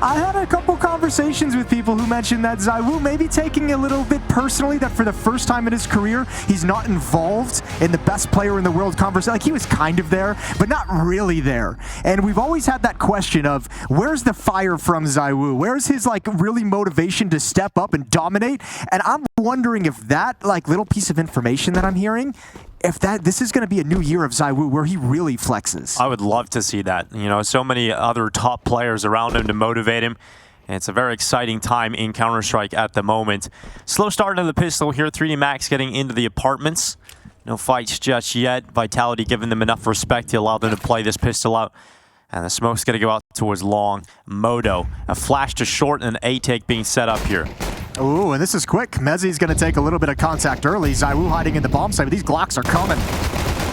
I had a couple conversations with people who mentioned that ZywOo may be taking a little bit personally that for the first time in his career, he's not involved in the best player in the world conversation. Like, he was kind of there, but not really there. And we've always had that question of, where's the fire from ZywOo? Where's his, like, really motivation to step up and dominate? And I'm wondering if that, like, little piece of information that I'm hearing, if this is going to be a new year of ZywOo where he really flexes. I would love to see that. You know, so many other top players around him to motivate him. And it's a very exciting time in Counter-Strike at the moment. Slow start into the pistol here. 3D Max getting into the apartments. No fights just yet. Vitality giving them enough respect to allow them to play this pistol out. And the smoke's going to go out towards long. Modo, a flash to short and an A-take being set up here. Ooh, and this is quick. Mezzi's going to take a little bit of contact early. ZywOo hiding in the bomb site, but these Glocks are coming.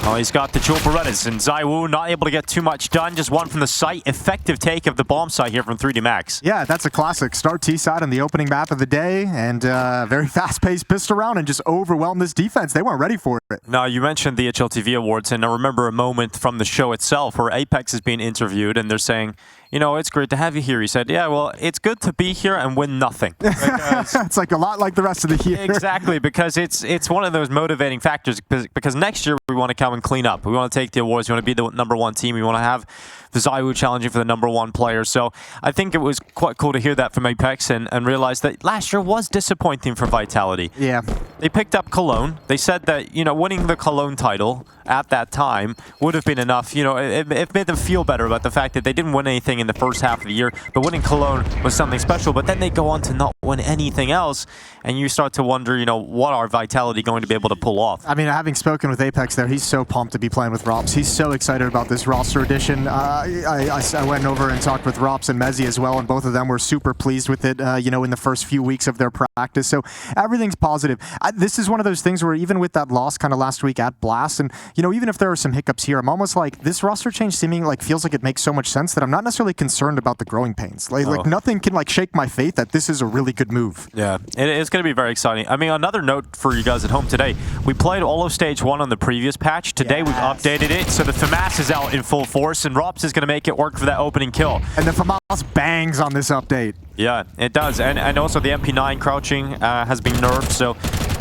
Oh, he's got the dual Berettas, and ZywOo not able to get too much done. Just one from the site. Effective take of the bomb site here from 3D Max. Yeah, that's a classic. Start T-side on the opening map of the day, and very fast-paced pistol round, and just overwhelm this defense. They weren't ready for it. Now, you mentioned the HLTV Awards, and I remember a moment from the show itself where Apex is being interviewed, and they're saying, you know, it's great to have you here. He said, yeah, well, it's good to be here and win nothing. It's like a lot like the rest of the year. Exactly, because it's one of those motivating factors, because next year we want to come and clean up. We want to take the awards. We want to be the #1 team. We want to have the ZywOo challenging for the #1 player. So I think it was quite cool to hear that from Apex and realize that last year was disappointing for Vitality. Yeah. They picked up Cologne. They said that, you know, winning the Cologne title at that time would have been enough. You know, it made them feel better about the fact that they didn't win anything in the first half of the year, but winning Cologne was something special. But then they go on to not win anything else, and you start to wonder, you know, what are Vitality going to be able to pull off? I mean, having spoken with Apex there, he's so pumped to be playing with Rops. He's so excited about this roster addition. I went over and talked with Rops and Mezzi as well, and both of them were super pleased with it, you know, in the first few weeks of their practice. So everything's positive. This is one of those things where even with that loss kind of last week at Blast, and, you know, even if there are some hiccups here, I'm almost like, this roster change seeming like feels like it makes so much sense that I'm not necessarily concerned about the growing pains. Like nothing can like shake my faith that this is a really good move. Yeah, it's going to be very exciting. I mean, another note for you guys at home today, we played all of Stage 1 on the previous patch. Today we've updated it, so the FAMAS is out in full force, and Rops is going to make it work for that opening kill. And the FAMAS bangs on this update. Yeah, it does. And also the MP9 crouching has been nerfed, so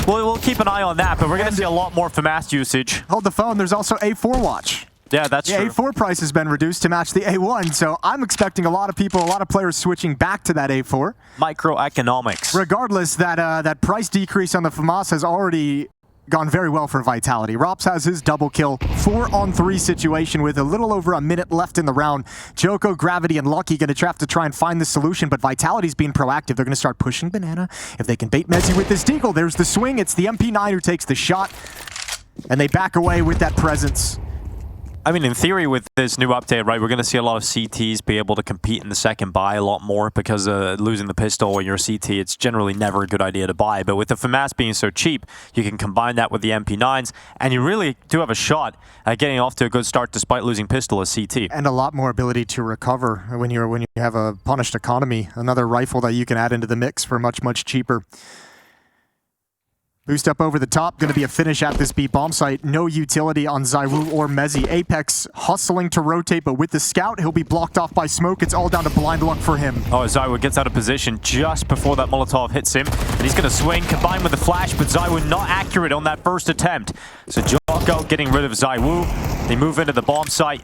we'll keep an eye on that, but we're going to see a lot more FAMAS usage. Hold the phone, there's also A4 watch. Yeah, that's true. The A4 price has been reduced to match the A1, so I'm expecting a lot of people, a lot of players switching back to that A4. Microeconomics. Regardless, that price decrease on the FAMAS has already gone very well for Vitality. Rops has his double kill, 4-on-3 situation with a little over a minute left in the round. Joko, Gravity, and Lucky going to have to try and find the solution, but Vitality's being proactive. They're going to start pushing Banana. If they can bait Mezzi with this deagle, there's the swing. It's the MP9 who takes the shot, and they back away with that presence. I mean, in theory, with this new update, right, we're going to see a lot of CTs be able to compete in the second buy a lot more because losing the pistol when you're a CT, it's generally never a good idea to buy. But with the FAMAS being so cheap, you can combine that with the MP9s, and you really do have a shot at getting off to a good start despite losing pistol as CT. And a lot more ability to recover when you have a punished economy. Another rifle that you can add into the mix for much, much cheaper. Boost up over the top, going to be a finish at this B bomb site. No utility on ZywOo or Mezzi. Apex hustling to rotate, but with the scout, he'll be blocked off by smoke. It's all down to blind luck for him. Oh, ZywOo gets out of position just before that Molotov hits him. And he's going to swing, combined with the flash, but ZywOo not accurate on that first attempt. So Jocko getting rid of ZywOo. They move into the bomb site.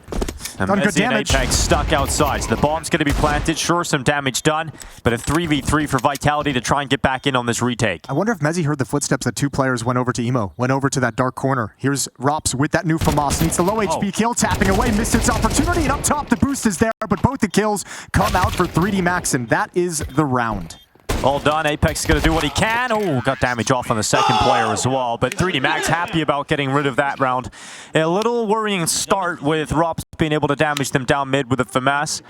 And Mezzi and Apex stuck outside. So the bomb's going to be planted. Sure, some damage done, but a 3v3 for Vitality to try and get back in on this retake. I wonder if Mezzi heard the footsteps that two players went over to Emo, went over to that dark corner. Here's Rops with that new FAMAS. Needs the low HP kill, tapping away, missed its opportunity, and up top the boost is there, but both the kills come out for 3D Max, and that is the round. All done. Apex is going to do what he can. Oh, got damage off on the second player as well. But 3D Max happy about getting rid of that round. A little worrying start with Rops being able to damage them down mid with a FAMAS.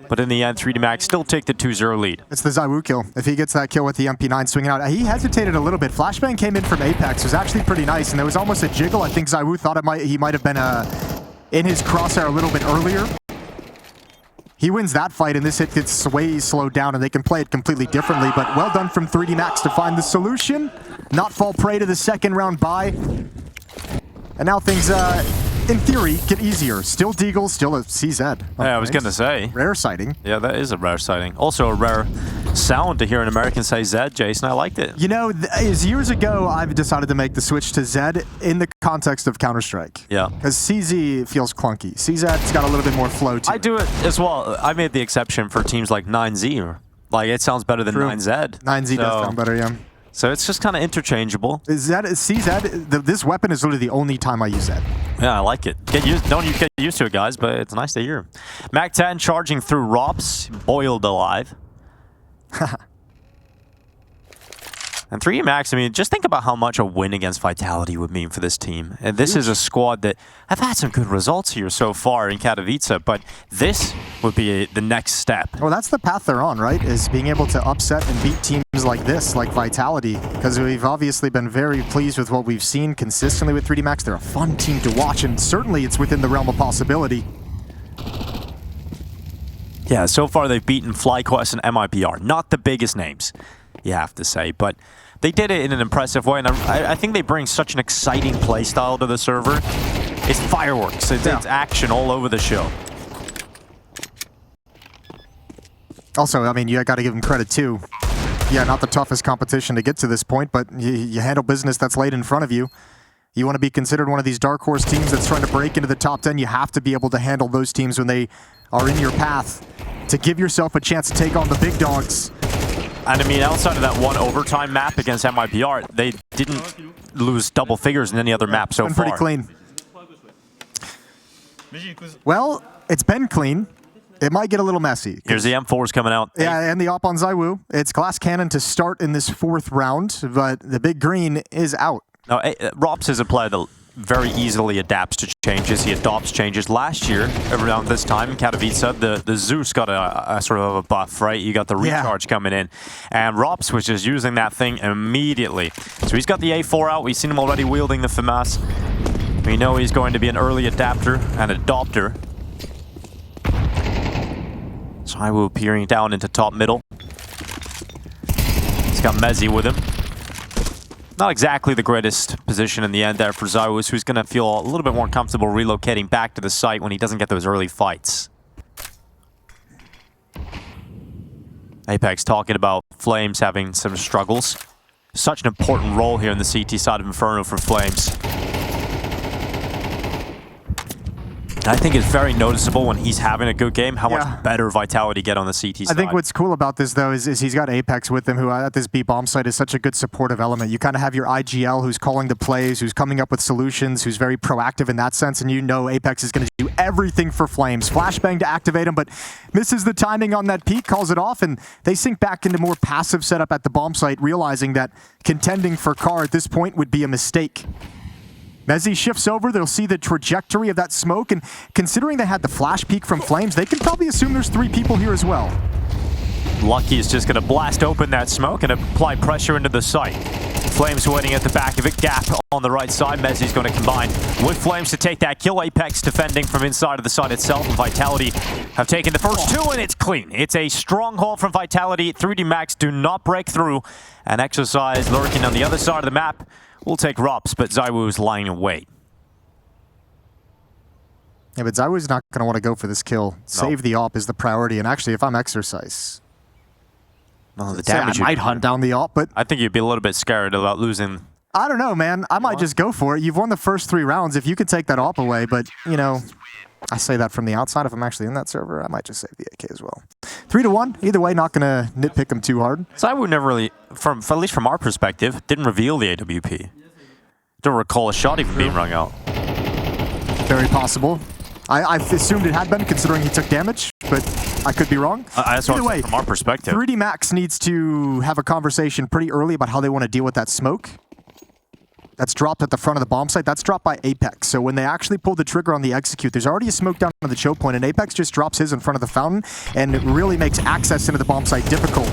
But in the end, 3D Max still take the 2-0 lead. It's the ZywOo kill. If he gets that kill with the MP9 swinging out, he hesitated a little bit. Flashbang came in from Apex. It was actually pretty nice, and there was almost a jiggle. I think ZywOo thought he might have been in his crosshair a little bit earlier. He wins that fight, and this hit gets way slowed down, and they can play it completely differently. But well done from 3D Max to find the solution, not fall prey to the second round buy. And now things in theory, get easier. Still Deagle, still a CZ. Yeah, I was going to say. Rare sighting. Yeah, that is a rare sighting. Also a rare sound to hear an American say Zed, Jason. I liked it. You know, years ago, I've decided to make the switch to Zed in the context of Counter-Strike. Yeah. Because CZ feels clunky. CZ's got a little bit more flow to it. I do it as well. I made the exception for teams like 9Z. Like, it sounds better than 9Z. 9Z does sound better, yeah. So it's just kind of interchangeable. CZ, this weapon is literally the only time I use that. Yeah, I like it. Don't you get used to it, guys, but it's nice to hear. Mac 10 charging through Rops, boiled alive. And 3D Max, I mean, just think about how much a win against Vitality would mean for this team. And this is a squad that have had some good results here so far in Katowice, but this would be the next step. Well, that's the path they're on, right? Is being able to upset and beat teams like this, like Vitality, because we've obviously been very pleased with what we've seen consistently with 3D Max. They're a fun team to watch, and certainly it's within the realm of possibility. Yeah, so far they've beaten FlyQuest and MIPR. Not the biggest names, you have to say, but they did it in an impressive way, and I think they bring such an exciting play style to the server. It's fireworks. It's action all over the show. Also, I mean, you got to give them credit too. Yeah, not the toughest competition to get to this point, but you handle business that's laid in front of you. You want to be considered one of these dark horse teams that's trying to break into the top 10. You have to be able to handle those teams when they are in your path to give yourself a chance to take on the big dogs. And I mean, outside of that one overtime map against MIPR, they didn't lose double figures in any other map so far. Pretty clean. Well, it's been clean. It might get a little messy. Here's the M4s coming out. Yeah, and the op on ZywOo. It's Glass Cannon to start in this 4th round, but the big green is out. Now, Rops is a player that very easily adapts to changes. He adopts changes. Last year, around this time in Katowice, the Zeus got a sort of a buff, right? You got the recharge coming in. And Rops was just using that thing immediately. So he's got the A4 out. We've seen him already wielding the FAMAS. We know he's going to be an early adapter and adopter. ZywOo peering down into top middle. He's got Mezzi with him. Not exactly the greatest position in the end there for ZywOo, who's going to feel a little bit more comfortable relocating back to the site when he doesn't get those early fights. Apex talking about Flames having some struggles. Such an important role here in the CT side of Inferno for Flames. I think it's very noticeable when he's having a good game how much better Vitality get on the CT side. I think what's cool about this, though, is he's got Apex with him, who at this B bomb site is such a good supportive element. You kind of have your IGL who's calling the plays, who's coming up with solutions, who's very proactive in that sense, and you know Apex is going to do everything for Flames. Flashbang to activate him, but misses the timing on that peak, calls it off, and they sink back into more passive setup at the bomb site, realizing that contending for Car at this point would be a mistake. Mezzi shifts over, they'll see the trajectory of that smoke, and considering they had the flash peek from Flames, they can probably assume there's 3 people here as well. Lucky is just going to blast open that smoke and apply pressure into the site. Flames waiting at the back of it, gap on the right side. Mezzi's going to combine with Flames to take that kill. Apex defending from inside of the site itself, and Vitality have taken the first 2, and it's clean. It's a stronghold from Vitality. 3D Max do not break through, and Exercise lurking on the other side of the map. We'll take Rops, but ZywOo's lying in wait. Yeah, but ZywOo's not going to want to go for this kill. Save the op is the priority, and actually, if I'm Exercise, the damage I might hunt down the op, but I think you'd be a little bit scared about losing. I don't know, man. I might just go for it. You've won the first 3 rounds. If you could take that op away, but, you know, I say that from the outside. If I'm actually in that server, I might just save the AK as well. 3-1. Either way, not going to nitpick him too hard. ZywOo never really, at least from our perspective, didn't reveal the AWP. Don't recall a shot even being rung out. Very possible. I assumed it had been, considering he took damage, but I could be wrong. Either way, from our perspective, 3D Max needs to have a conversation pretty early about how they want to deal with that smoke. That's dropped at the front of the bomb site. That's dropped by Apex. So when they actually pull the trigger on the execute, there's already a smoke down on the choke point, and Apex just drops his in front of the fountain, and it really makes access into the bomb site difficult.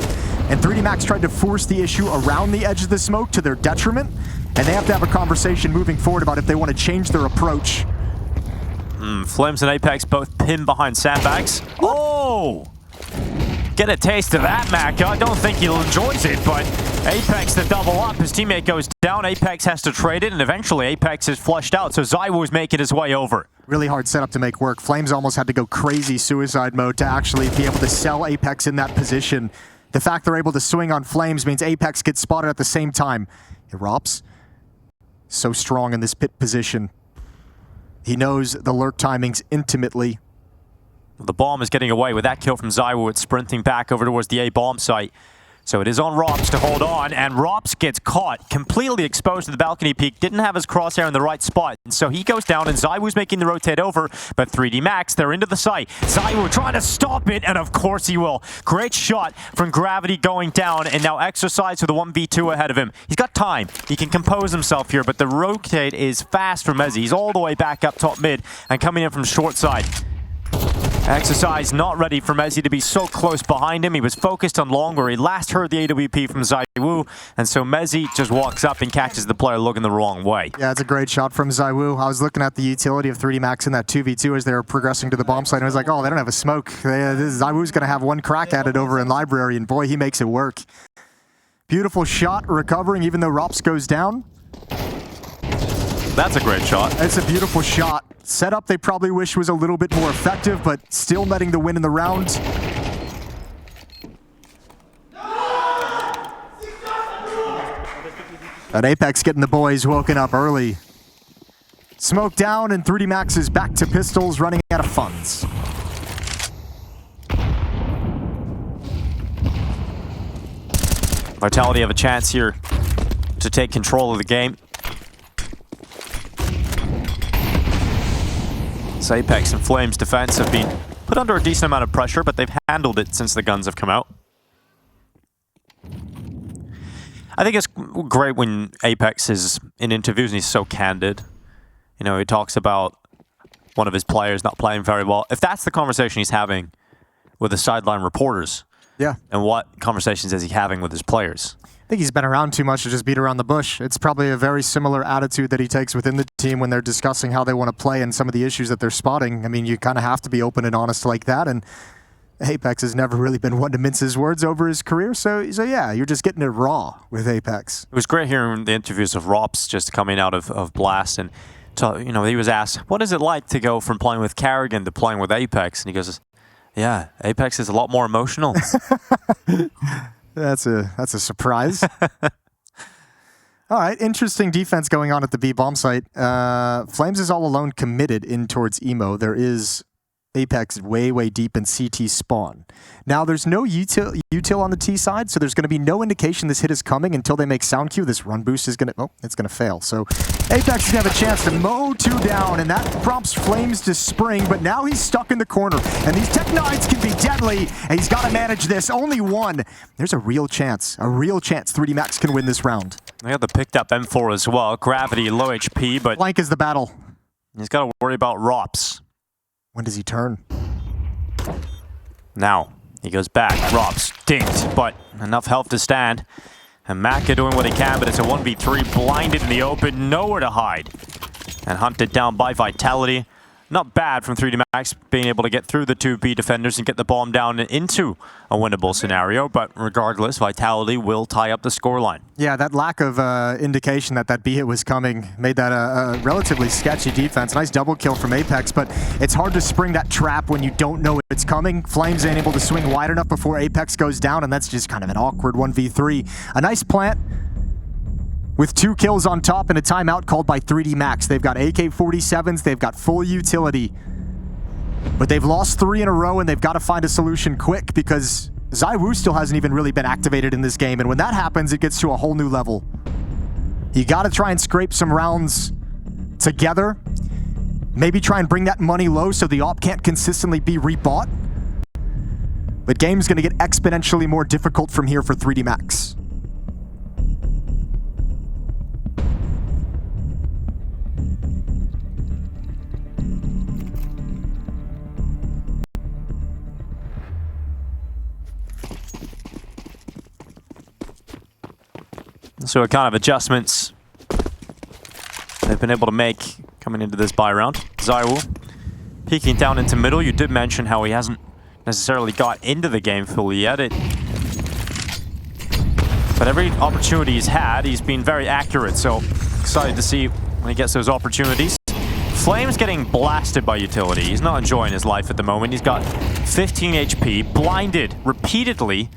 And 3D Max tried to force the issue around the edge of the smoke to their detriment, and they have to have a conversation moving forward about if they want to change their approach. Flames and Apex both pinned behind sandbags. Oh! Get a taste of that, Mac. I don't think he enjoys it, but Apex the double up. His teammate goes down. Apex has to trade it, and eventually Apex is flushed out, so ZywOo's making his way over. Really hard setup to make work. Flames almost had to go crazy suicide mode to actually be able to sell Apex in that position. The fact they're able to swing on Flames means Apex gets spotted at the same time. Rops, so strong in this pit position. He knows the lurk timings intimately. The bomb is getting away with that kill from ZywOo. It's sprinting back over towards the A bomb site. So it is on Rops to hold on, and Rops gets caught, completely exposed to the balcony peak, didn't have his crosshair in the right spot. And so he goes down, and ZywOo's making the rotate over, but 3D Max, they're into the site. ZywOo trying to stop it, and of course he will. Great shot from Gravity going down, and now Exercise with a 1v2 ahead of him. He's got time. He can compose himself here, but the rotate is fast from Mezzy. He's all the way back up top mid, and coming in from short side. Exercise not ready for Mezzy to be so close behind him. He was focused on long where he last heard the AWP from ZywOo, and so Mezzy just walks up and catches the player looking the wrong way. Yeah, it's a great shot from ZywOo. I was looking at the utility of 3D Max in that 2v2 as they were progressing to the bomb site, and I was like, oh, they don't have a smoke. ZywOo's going to have one crack at it over in Library, and boy, he makes it work. Beautiful shot, recovering even though Rops goes down. That's a great shot. It's a beautiful shot. Setup they probably wish was a little bit more effective, but still netting the win in the round. And Apex getting the boys woken up early. Smoke down, and 3D Max is back to pistols, running out of funds. Vitality have a chance here to take control of the game. Apex and Flames defense have been put under a decent amount of pressure, but they've handled it since the guns have come out. I think it's great when Apex is in interviews and he's so candid. You know, he talks about one of his players not playing very well. If that's the conversation he's having with the sideline reporters, yeah, and what conversations is he having with his players? I think he's been around too much to just beat around the bush. It's probably a very similar attitude that he takes within the team when they're discussing how they want to play and some of the issues that they're spotting. I mean, you kind of have to be open and honest like that, and Apex has never really been one to mince his words over his career, so yeah, you're just getting it raw with Apex. It was great hearing the interviews of Rops just coming out of Blast, and you know, he was asked, what is it like to go from playing with Carrigan to playing with Apex? And he goes, yeah, Apex is a lot more emotional. That's a surprise. All right, interesting defense going on at the B bomb site. Flames is all alone committed in towards Emo. There is Apex way deep in CT spawn. Now, there's no util on the T side, so there's going to be no indication this hit is coming until they make sound cue. This run boost is going to, oh, it's going to fail. So Apex is going to have a chance to mow 2 down, and that prompts Flames to spring, but now he's stuck in the corner, and these Tech Nines can be deadly, and he's got to manage this. Only one. There's a real chance 3D Max can win this round. They got the picked up M4 as well. Gravity, low HP, but Blank is the battle. He's got to worry about Rops. When does he turn? Now, he goes back. Rops dinked, but enough health to stand. And Maka doing what he can, but it's a 1v3, blinded in the open, nowhere to hide. And hunted down by Vitality. Not bad from 3D Max being able to get through the 2B defenders and get the bomb down into a winnable scenario, but regardless, Vitality will tie up the scoreline. Yeah, that lack of indication that that B hit was coming made that a relatively sketchy defense. Nice double kill from Apex, but it's hard to spring that trap when you don't know it's coming. Flames ain't able to swing wide enough before Apex goes down, and that's just kind of an awkward 1v3. A nice plant with 2 kills on top and a timeout called by 3D Max. They've got AK-47s, they've got full utility. But they've lost 3 in a row, and they've got to find a solution quick because ZywOo still hasn't even really been activated in this game, and when that happens, it gets to a whole new level. You got to try and scrape some rounds together. Maybe try and bring that money low so the op can't consistently be rebought. But game's going to get exponentially more difficult from here for 3D Max. So what kind of adjustments they've been able to make coming into this buy round. ZywOo peeking down into middle. You did mention how he hasn't necessarily got into the game fully yet. But every opportunity he's had, he's been very accurate. So excited to see when he gets those opportunities. Flames getting blasted by utility. He's not enjoying his life at the moment. He's got 15 HP, blinded repeatedly,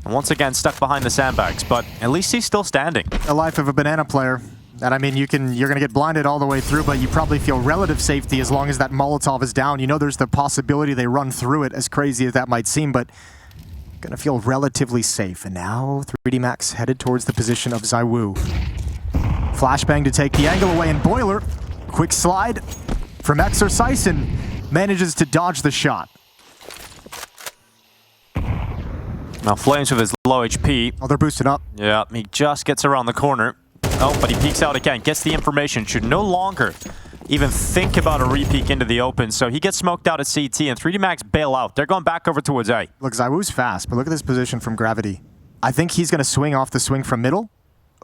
and once again stuck behind the sandbags. But at least he's still standing. The life of a banana player. And I mean, you're going to get blinded all the way through, but you probably feel relative safety as long as that Molotov is down. You know there's the possibility they run through it, as crazy as that might seem, but going to feel relatively safe. And now 3D Max headed towards the position of ZywOo. Flashbang to take the angle away, and Boiler, quick slide from Exercise, and manages to dodge the shot. Now Flames with his low HP. Oh, they're boosted up. Yeah, he just gets around the corner. Oh, but he peeks out again, gets the information, should no longer even think about a re-peek into the open. So he gets smoked out at CT, and 3D Max bail out. They're going back over towards A. Look, ZywOo's fast, but look at this position from Gravity. I think he's going to swing off the swing from middle.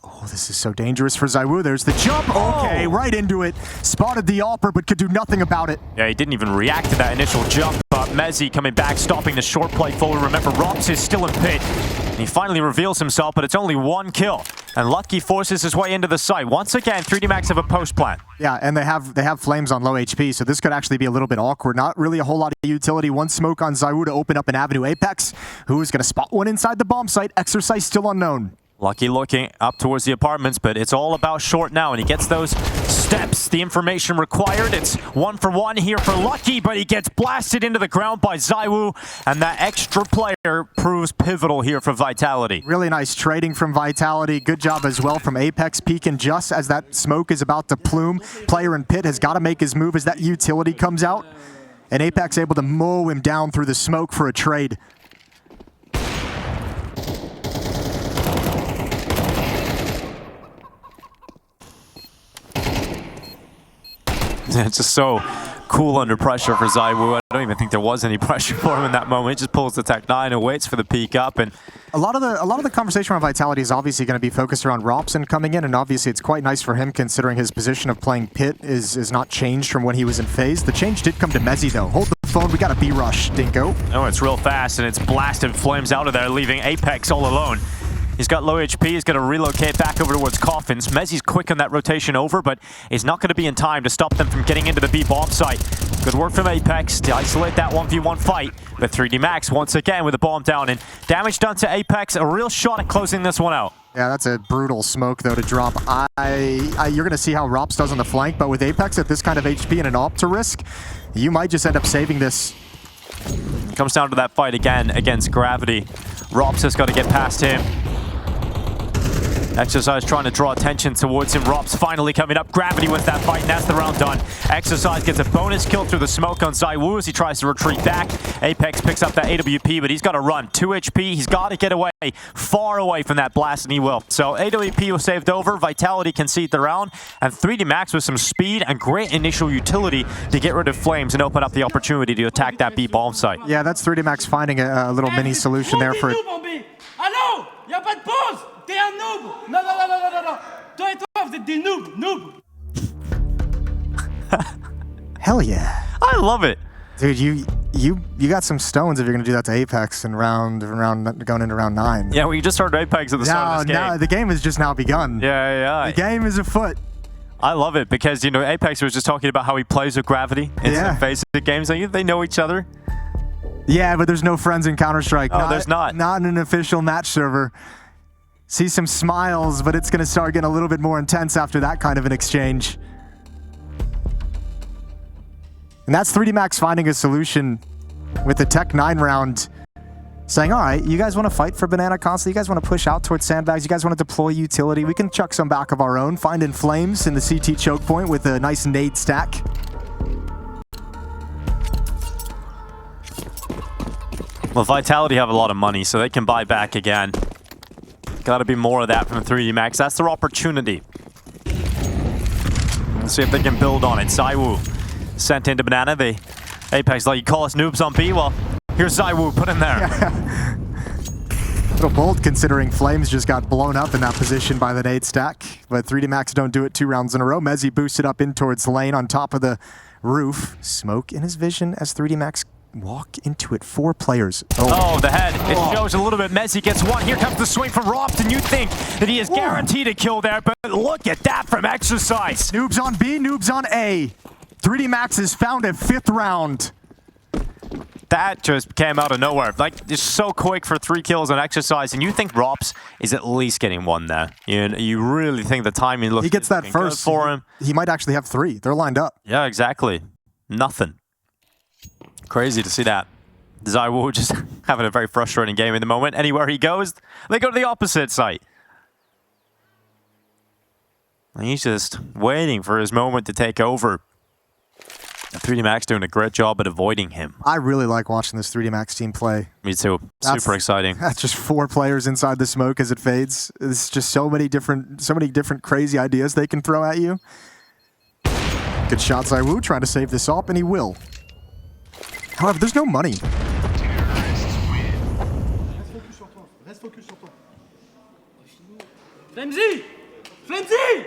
Oh, this is so dangerous for ZywOo. There's the jump. Okay, right into it. Spotted the AWPer, but could do nothing about it. Yeah, he didn't even react to that initial jump. Mezzi coming back, stopping the short play forward. Remember, Rops is still in pit. And he finally reveals himself, but it's only one kill. And Lucky forces his way into the site. Once again, 3D Max have a post plan. Yeah, and they have Flames on low HP, so this could actually be a little bit awkward. Not really a whole lot of utility. One smoke on ZywOo to open up an avenue. Apex, who is going to spot one inside the bomb site. Exercise still unknown. Lucky looking up towards the apartments, but it's all about short now, and he gets those steps, the information required. It's 1 for 1 here for Lucky, but he gets blasted into the ground by ZywOo, and that extra player proves pivotal here for Vitality. Really nice trading from Vitality. Good job as well from Apex, peeking just as that smoke is about to plume. Player in pit has got to make his move as that utility comes out, and Apex able to mow him down through the smoke for a trade. It's just so cool under pressure for ZywOo. I don't even think there was any pressure for him in that moment. He just pulls the Tech 9 and waits for the peek up. And a lot of the conversation around Vitality is obviously going to be focused around Robson coming in, and obviously it's quite nice for him considering his position of playing pit is not changed from when he was in phase. The change did come to Mezzi though. Hold the phone, we got a B-rush, Dinko. Oh, it's real fast, and it's blasted Flames out of there, leaving Apex all alone. He's got low HP, he's going to relocate back over towards Coffins. Mezzi's quick on that rotation over, but he's not going to be in time to stop them from getting into the B bomb site. Good work from Apex to isolate that 1v1 fight. But 3D Max once again with a bomb down, and damage done to Apex. A real shot at closing this one out. Yeah, that's a brutal smoke though to drop. You're going to see how Rops does on the flank, but with Apex at this kind of HP and an AWP to risk, you might just end up saving this. It comes down to that fight again against Gravity. Rops has got to get past him. Exercise trying to draw attention towards him. Rops finally coming up. Gravity wins that fight, and that's the round done. Exercise gets a bonus kill through the smoke on ZywOo as he tries to retreat back. Apex picks up that AWP, but he's got to run. 2 HP. He's got to get away, far away from that blast, and he will. So AWP was saved over. Vitality concede the round, and 3D Max with some speed and great initial utility to get rid of Flames and open up the opportunity to attack that B bomb site. Yeah, that's 3D Max finding a little mini solution there for it. Allô? Y'a pas de pause! T'es un noob! Non, non, non, non, non, non! Toi et toi, vous êtes des noobs! Noob! Hell yeah. I love it. Dude, you got some stones if you're going to do that to Apex in going into round 9. Yeah, well, you just started Apex at the start of this game. No, the game has just now begun. Yeah. The game is afoot. I love it because, you know, Apex was just talking about how he plays with Gravity in some phases of the game. So they know each other. Yeah, but there's no friends in Counter-Strike. Oh, there's not. Not in an official match server. See some smiles, but it's going to start getting a little bit more intense after that kind of an exchange. And that's 3D Max finding a solution with the Tech 9 round, saying, all right, you guys want to fight for Banana constantly? You guys want to push out towards sandbags? You guys want to deploy utility? We can chuck some back of our own. Finding Flames in the CT choke point with a nice nade stack. Well, Vitality have a lot of money, so they can buy back again. Got to be more of that from 3D Max. That's their opportunity. Let's see if they can build on it. ZywOo sent into Banana. Apex, like, you call us noobs on B? Well, here's ZywOo put in there. A little bold considering Flames just got blown up in that position by the nade stack. But 3D Max don't do it 2 rounds in a row. Mezzi boosted up in towards lane on top of the roof. Smoke in his vision as 3D Max walk into it. 4 players. Oh, the head. It shows a little bit. Messi gets one. Here comes the swing from Ropt, and you think that he is guaranteed a kill there, but look at that from Exercise. Noobs on B, Noobs on A. 3D Max has found a 5th round. That just came out of nowhere. Like, it's so quick for 3 kills on Exercise, and you think Rops is at least getting 1 there. You really think the timing looks He gets that first for him. He might actually have 3. They're lined up. Yeah, exactly. Nothing. Crazy to see that. ZywOo just having a very frustrating game in the moment. Anywhere he goes, they go to the opposite site. He's just waiting for his moment to take over. 3D Max doing a great job at avoiding him. I really like watching this 3D Max team play. Me too. Super exciting. That's just 4 players inside the smoke as it fades. It's just so many different crazy ideas they can throw at you. Good shot, ZywOo trying to save this up, and he will. However, there's no money. Flemzy! Flemzy!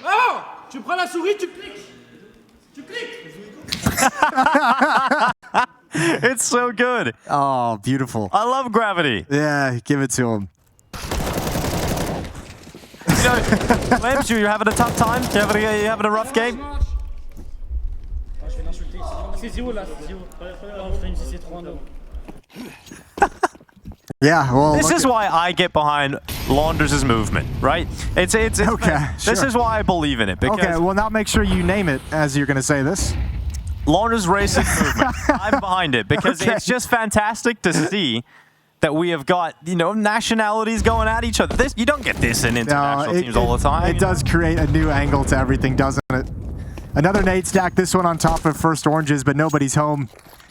Oh! Tu prends la souris, tu cliques. Tu cliques. It's so good. Oh, beautiful. I love Gravity. Yeah, give it to him. You know, Flames, you're having a tough time? You having a rough game? Yeah, well, this is why I get behind Launders' movement, right? It's okay. This is why I believe in it. Because okay, well now make sure you name it as you're going to say this. Launders' racing movement. I'm behind it because it's just fantastic to see that we have got, you know, nationalities going at each other. You don't get this in international teams all the time. It does create a new angle to everything, doesn't it? Another nade stack, this one on top of first oranges, but nobody's home.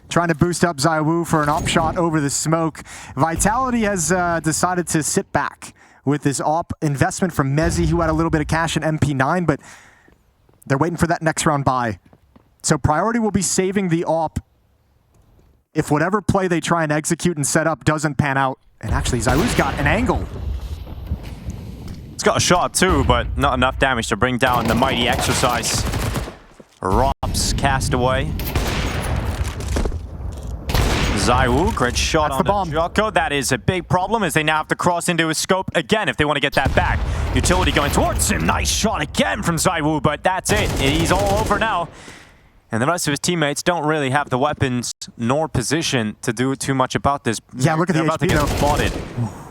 Trying to boost up ZywOo for an op shot over the smoke. Vitality has decided to sit back with this op investment from Mezzi, who had a little bit of cash in MP9, but they're waiting for that next round buy. So priority will be saving the op if whatever play they try and execute and set up doesn't pan out. And actually, ZywOo's got an angle. It's got a shot too, but not enough damage to bring down the mighty Exercise. Rops cast away. ZywOo, great shot on the Jocko. That is a big problem as they now have to cross into his scope again if they want to get that back. Utility going towards him. Nice shot again from ZywOo, but that's it. He's all over now. And the rest of his teammates don't really have the weapons nor position to do too much about this. Yeah, look at the about to HP get though. spotted.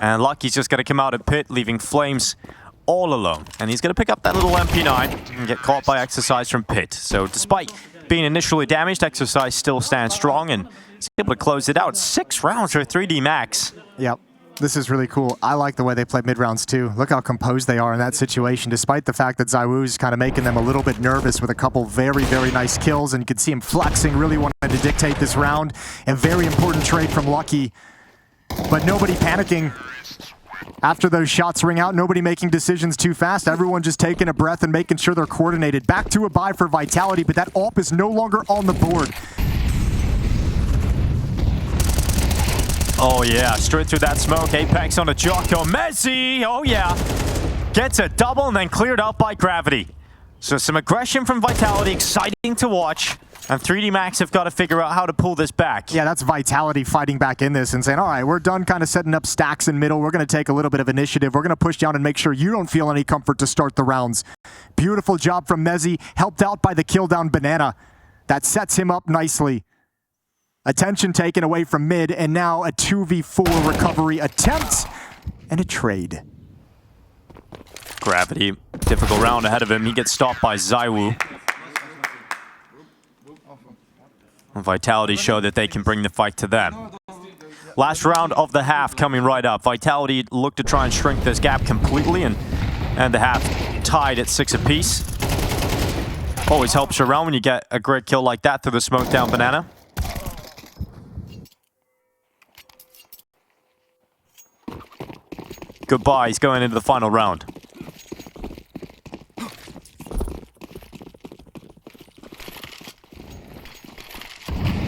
And Lucky's just going to come out of pit, leaving Flames all alone. And he's going to pick up that little MP9 and get caught by Exercise from pit. So despite being initially damaged, Exercise still stands strong and is able to close it out. 6 rounds for 3D Max. Yep. This is really cool. I like the way they play mid-rounds too. Look how composed they are in that situation, despite the fact that ZywOo's kind of making them a little bit nervous with a couple very, very nice kills, and you can see him flexing, really wanting to dictate this round. A very important trade from Lucky, but nobody panicking. After those shots ring out, nobody making decisions too fast. Everyone just taking a breath and making sure they're coordinated. Back to a buy for Vitality, but that AWP is no longer on the board. Oh yeah, straight through that smoke. Apex on a Jocko. Messi, oh yeah. Gets a double and then cleared out by Gravity. So some aggression from Vitality, exciting to watch. And 3D Max have got to figure out how to pull this back. Yeah, that's Vitality fighting back in this and saying, all right, we're done kind of setting up stacks in middle. We're going to take a little bit of initiative. We're going to push down and make sure you don't feel any comfort to start the rounds. Beautiful job from Mezzi, helped out by the kill down Banana. That sets him up nicely. Attention taken away from mid, and now a 2v4 recovery attempt and a trade. Gravity, difficult round ahead of him. He gets stopped by ZywOo. Vitality show that they can bring the fight to them. Last round of the half coming right up. Vitality look to try and shrink this gap completely, and the half tied at 6 apiece. Always helps you around when you get a great kill like that through the smoke down Banana. Goodbye, he's going into the final round.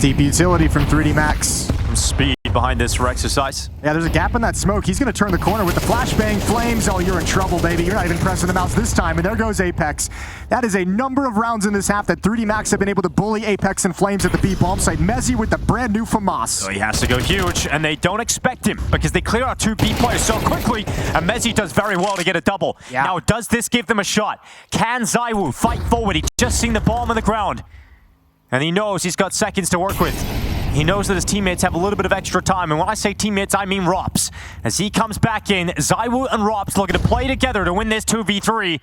Deep utility from 3D Max. Speed. behind this for exercise. Yeah, there's a gap in that smoke. He's going to turn the corner with the flashbang flames. Oh, you're in trouble, baby. You're not even pressing the mouse this time. And there goes Apex. That is a number of rounds in this half that 3D Max have been able to bully Apex and Flames at the B bomb site. Mezzy with the brand new FAMAS. So he has to go huge, and they don't expect him because they clear out 2 B players so quickly, and Mezzy does very well to get a double. Yeah. Now, does this give them a shot? Can ZywOo fight forward? He just seen the bomb on the ground, and he knows he's got seconds to work with. He knows that his teammates have a little bit of extra time, and when I say teammates, I mean Rops. As he comes back in, ZywOo and Rops looking to play together to win this 2v3.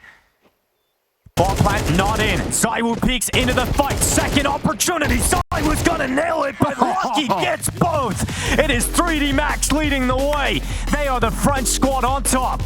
Bomb plant not in. ZywOo peeks into the fight. Second opportunity. ZywOo's gonna nail it, but Lucky gets both. It is 3D Max leading the way. They are the French squad on top.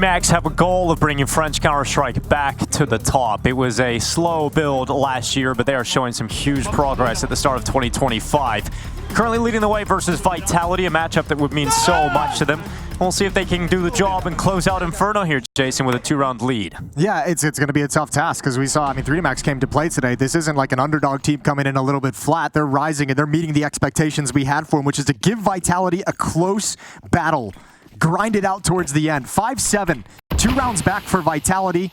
Max have a goal of bringing French Counter-Strike back to the top. It was a slow build last year, but they are showing some huge progress at the start of 2025. Currently leading the way versus Vitality, a matchup that would mean so much to them. We'll see if they can do the job and close out Inferno here, Jason, with a 2-round lead. Yeah, it's going to be a tough task because we saw, 3D Max came to play today. This isn't like an underdog team coming in a little bit flat. They're rising and they're meeting the expectations we had for them, which is to give Vitality a close battle. Grind it out towards the end. 5-7, 2 rounds back for Vitality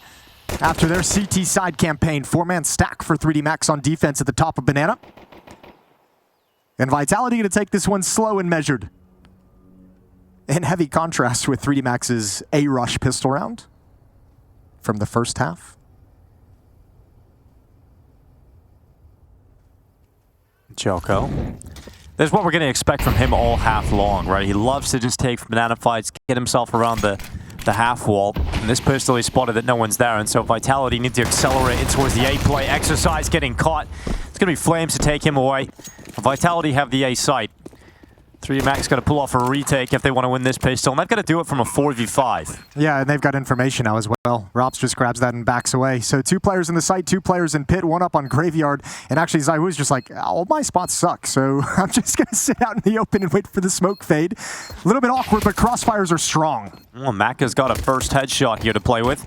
after their CT side campaign. 4-man stack for 3D Max on defense at the top of Banana. And Vitality going to take this one slow and measured. In heavy contrast with 3D Max's A-Rush pistol round from the first half. Joko. This is what we're going to expect from him all half long, right? He loves to just take banana fights, get himself around the half wall. And this pistol, he spotted that no one's there, and so Vitality need to accelerate it towards the A play. Exercise getting caught. It's going to be Flames to take him away. Vitality have the A site. 3D Max got to pull off a retake if they want to win this pistol, and they've got to do it from a 4v5. Yeah, and they've got information now as well. Rops just grabs that and backs away. So 2 players in the site, 2 players in pit, 1 up on Graveyard, and actually ZywOo's just like, oh, my spots suck, so I'm just going to sit out in the open and wait for the smoke fade. A little bit awkward, but crossfires are strong. Well, Maka's got a first headshot here to play with.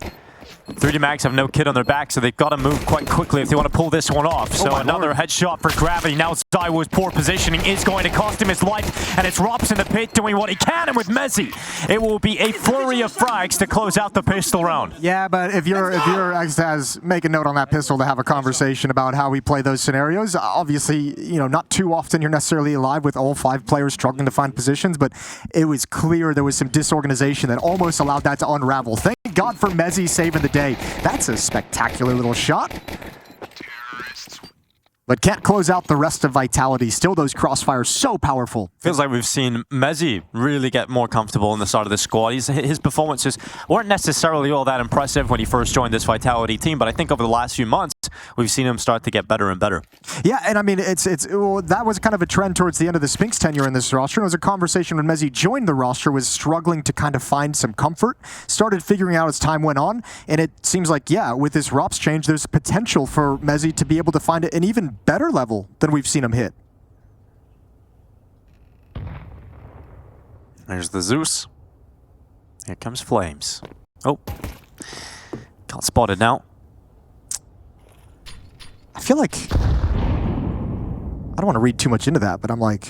3D Max have no kid on their back, so they've got to move quite quickly if they want to pull this one off. So another headshot for Gravity. Now ZywOo's poor positioning is going to cost him his life, and it's Rops in the pit doing what he can, and with Mezzi, it will be a flurry of frags to close out the pistol round. Yeah, but if you're as make a note on that pistol to have a conversation about how we play those scenarios. Obviously, you know, not too often you're necessarily alive with all 5 players struggling to find positions, but it was clear there was some disorganization that almost allowed that to unravel. Thank God for Mezzi saving the day. That's a spectacular little shot. But can't close out the rest of Vitality. Still, those crossfires so powerful. Feels like we've seen Mezzi really get more comfortable in the start of the squad. His performances weren't necessarily all that impressive when he first joined this Vitality team, but I think over the last few months, we've seen him start to get better and better. Yeah, and I mean, well, that was kind of a trend towards the end of the Spinks tenure in this roster. It was a conversation when Mezzi joined the roster, was struggling to kind of find some comfort, started figuring out as time went on, and it seems like, yeah, with this Rops change, there's potential for Mezzi to be able to find an even better level than we've seen him hit. There's the Zeus. Here comes Flames. Oh. Got spotted now. I feel like... I don't want to read too much into that, but I'm like...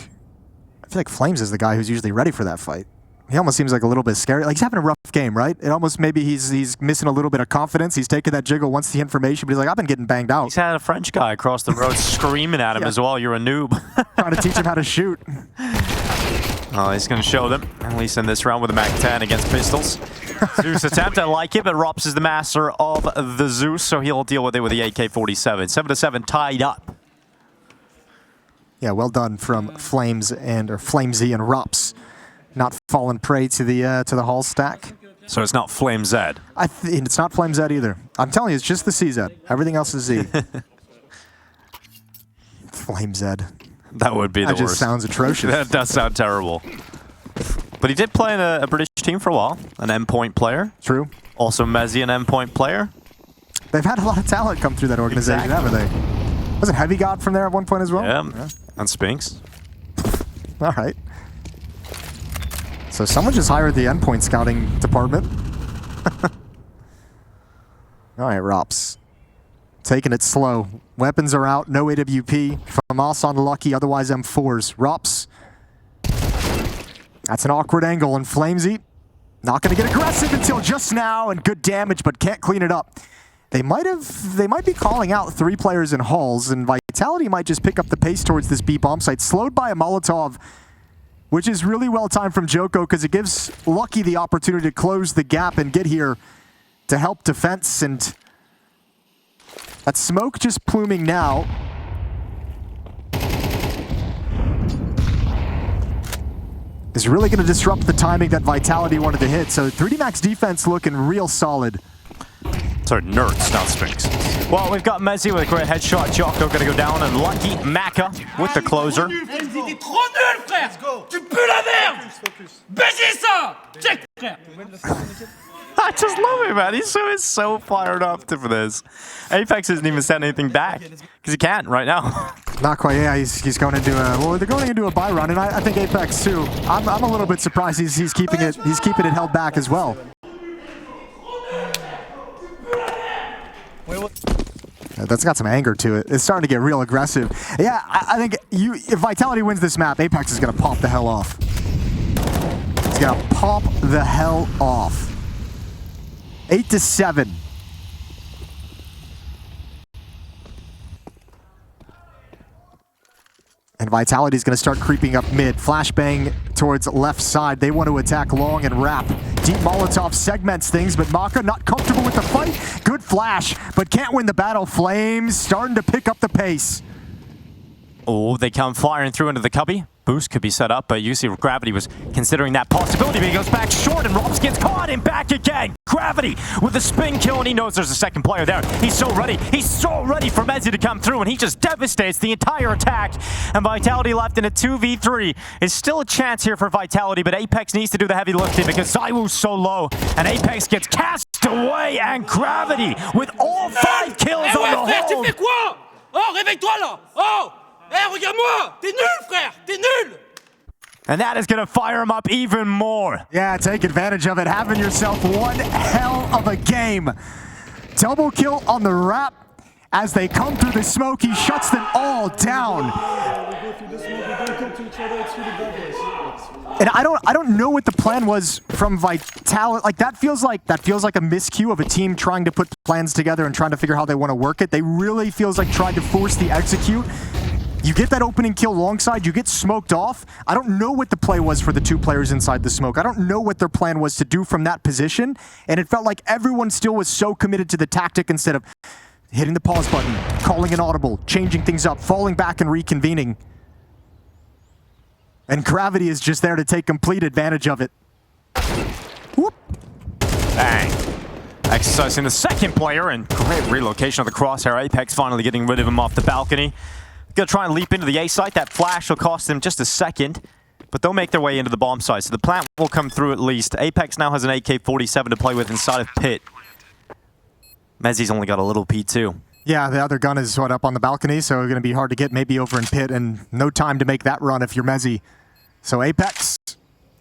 I feel like Flames is the guy who's usually ready for that fight. He almost seems like a little bit scary. Like, he's having a rough game, right? It almost maybe he's missing a little bit of confidence. He's taking that jiggle once the information, but he's like, I've been getting banged out. He's had a French guy across the road screaming at him as well, you're a noob. Trying to teach him how to shoot. Oh, he's going to show them, at least in this round with the MAC-10 against pistols. Zeus attempt, I like it, but Rops is the master of the Zeus, so he'll deal with it with the AK-47. 7-7 tied up. Yeah, well done from Flamesy and Rops. Not falling prey to the Hall stack. So it's not Flame Z. It's not Flame Z either. I'm telling you, it's just the CZ. Everything else is Z. Flame Z. That would be the worst. That just sounds atrocious. That does sound terrible. But he did play in a British team for a while. An endpoint player. True. Also Mezzi, an endpoint player. They've had a lot of talent come through that organization, haven't they? Wasn't Heavy God from there at one point as well? Yeah. And Spinks. All right. So someone just hired the endpoint scouting department. All right, Rops. Taking it slow. Weapons are out, no AWP. FAMAS on lucky, otherwise M4s. Rops. That's an awkward angle, and Flamesy not going to get aggressive until just now, and good damage, but can't clean it up. They might be calling out 3 players in halls, and Vitality might just pick up the pace towards this B bomb site, slowed by a Molotov, which is really well timed from Joko because it gives Lucky the opportunity to close the gap and get here to help defense. And that smoke just pluming now. Is really going to disrupt the timing that Vitality wanted to hit. So 3D Max defense looking real solid. Sorry, Nerds, not Spinks. Well, we've got Mezzi with a great headshot. Joko going to go down, and Lucky Maka with the closer. T'es trop nul, frère! Tu pues la merde! Baisez ça! Check, frère! I just love it, man. He's so fired up for this. Apex isn't even sending anything back because he can't right now. Not quite. Yeah, he's going into they're going into a buy run, and I think Apex too. I'm a little bit surprised he's keeping it held back as well. That's got some anger to it. It's starting to get real aggressive. Yeah, I think if Vitality wins this map, Apex is going to pop the hell off. It's going to pop the hell off. 8-7. And Vitality is going to start creeping up mid. Flashbang towards left side. They want to attack long and wrap. Deep Molotov segments things, but Maka not comfortable with the fight. Good flash, but can't win the battle. Flames starting to pick up the pace. Oh, they come firing through into the cubby. Boost could be set up, but you see Gravity was considering that possibility, but he goes back short and Robs gets caught and back again. Gravity with the spin kill, and he knows there's a second player there. He's so ready for Mezzi to come through, and he just devastates the entire attack. And Vitality left in a 2v3. It's still a chance here for Vitality, but Apex needs to do the heavy lifting because ZywOo's so low, and Apex gets cast away, and Gravity with all 5 kills on the frère, tu hold. fais quoi? Oh, réveille-toi là! Oh! Eh, regarde-moi! T'es nul, frère! T'es nul! And that is going to fire him up even more. Yeah, take advantage of it. Having yourself one hell of a game. Double kill on the wrap. As they come through the smoke, he shuts them all down. And I don't know what the plan was from Vitality. Like that feels like a miscue of a team trying to put plans together and trying to figure how they want to work it. They really feels like trying to force the execute. You get that opening kill alongside, you get smoked off. I don't know what the play was for the 2 players inside the smoke. I don't know what their plan was to do from that position. And it felt like everyone still was so committed to the tactic instead of hitting the pause button, calling an audible, changing things up, falling back and reconvening. And Gravity is just there to take complete advantage of it. Whoop. Bang. Exercising the second player, and great relocation of the crosshair. Apex finally getting rid of him off the balcony. Gonna try and leap into the A site. That flash will cost them just a second, but they'll make their way into the bomb site, so the plant will come through at least. Apex now has an AK-47 to play with inside of pit. Mezzi's only got a little P2. Yeah, the other gun is up on the balcony, so it's going to be hard to get maybe over in pit, and no time to make that run if you're Mezzi. So Apex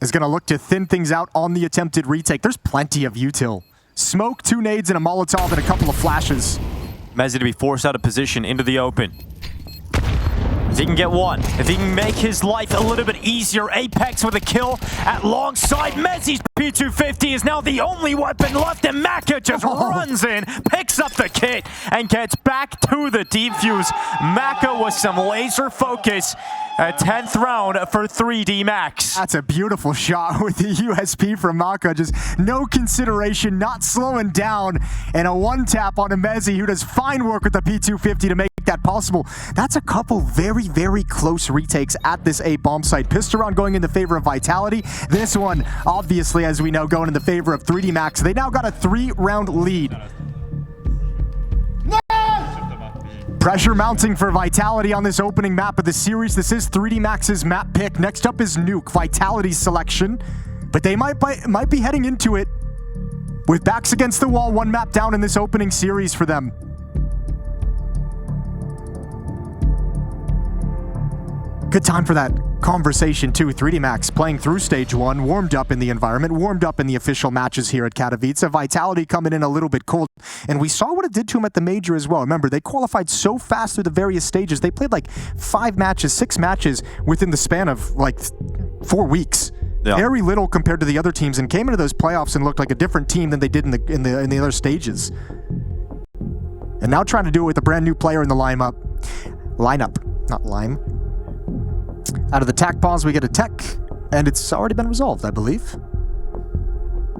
is going to look to thin things out on the attempted retake. There's plenty of util. Smoke, 2 nades, and a Molotov, and a couple of flashes. Mezzi to be forced out of position into the open. If he can get one, if he can make his life a little bit easier, Apex with a kill alongside Mezzi's P250 is now the only weapon left, and Maka just runs in, picks up the kit, and gets back to the defuse. Maka with some laser focus. A 10th round for 3D Max. That's a beautiful shot with the USP from Maka. Just no consideration, not slowing down, and a 1-tap on a Mezzi who does fine work with the P250 to make that possible. That's a couple very, very close retakes at this A bomb site. Pistol round going in the favor of Vitality. This one, obviously, as we know, going in the favor of 3D Max. They now got a 3-round lead. Pressure mounting for Vitality on this opening map of the series. This is 3D Max's map pick. Next up is Nuke, Vitality's selection. But they might be heading into it with backs against the wall, 1 map down in this opening series for them. Good time for that conversation too. 3D Max playing through stage 1, warmed up in the environment, warmed up in the official matches here at Katowice. Vitality coming in a little bit cold, and we saw what it did to him at the major as well. Remember, they qualified so fast through the various stages. They played like 5 matches, 6 matches within the span of like 4 weeks. Yeah. Very little compared to the other teams, and came into those playoffs and looked like a different team than they did in the other stages. And now trying to do it with a brand new player in the lineup, not lime. Out of the tac pause, we get a tech, and it's already been resolved, I believe.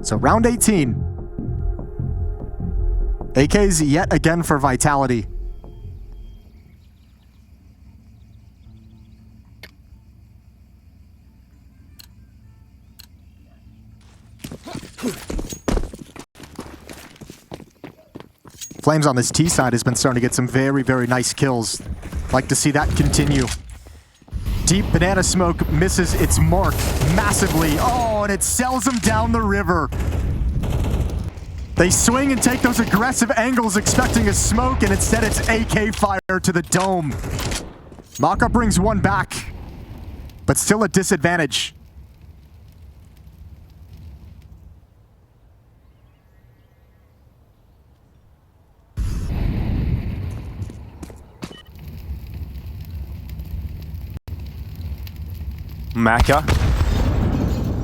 So round 18. AKs yet again for Vitality. Flames on this T side has been starting to get some very, very nice kills. Like to see that continue. Deep banana smoke misses its mark massively. Oh, and it sells them down the river. They swing and take those aggressive angles expecting a smoke, and instead it's AK fire to the dome. Maka brings 1 back, but still a disadvantage. Maka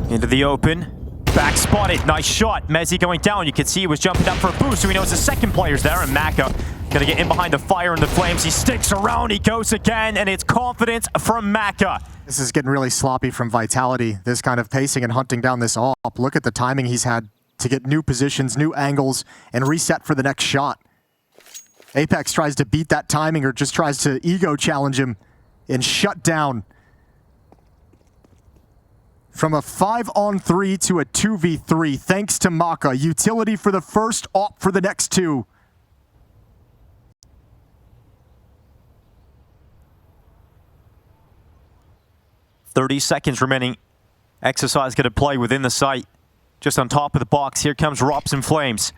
into the open. Back spotted. Nice shot. Mezzi going down. You can see he was jumping up for a boost, so he knows the second player's there, and Maka Gonna get in behind the fire and the flames. He sticks around, he goes again, and it's confidence from Maka. This is getting really sloppy from Vitality, this kind of pacing and hunting down this AWP. Look at the timing he's had to get new positions, new angles, and reset for the next shot. Apex tries to beat that timing or just tries to ego challenge him and shut down. From a 5-on-3 to a 2v3, thanks to Maka. Utility for the first, AWP for the next two. "30 seconds remaining. Exercise going to play within the site. Just on top of the box, here comes Rops and Flames.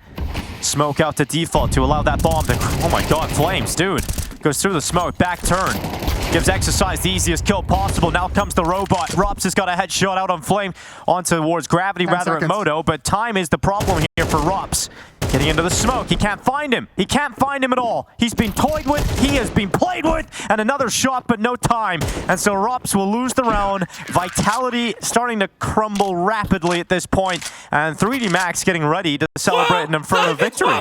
Smoke out to default to allow that bomb to... Oh my god, Flames, dude. Goes through the smoke, back turn. Gives Exercise the easiest kill possible. Now comes the robot. Rops has got a headshot out on Flame, on towards Gravity rather at Moto, but time is the problem here for Rops. Getting into the smoke. He can't find him. He can't find him at all. He's been toyed with. He has been played with. And another shot, but no time. And so Rops will lose the round. Vitality starting to crumble rapidly at this point. And 3D Max getting ready to celebrate an Inferno victory.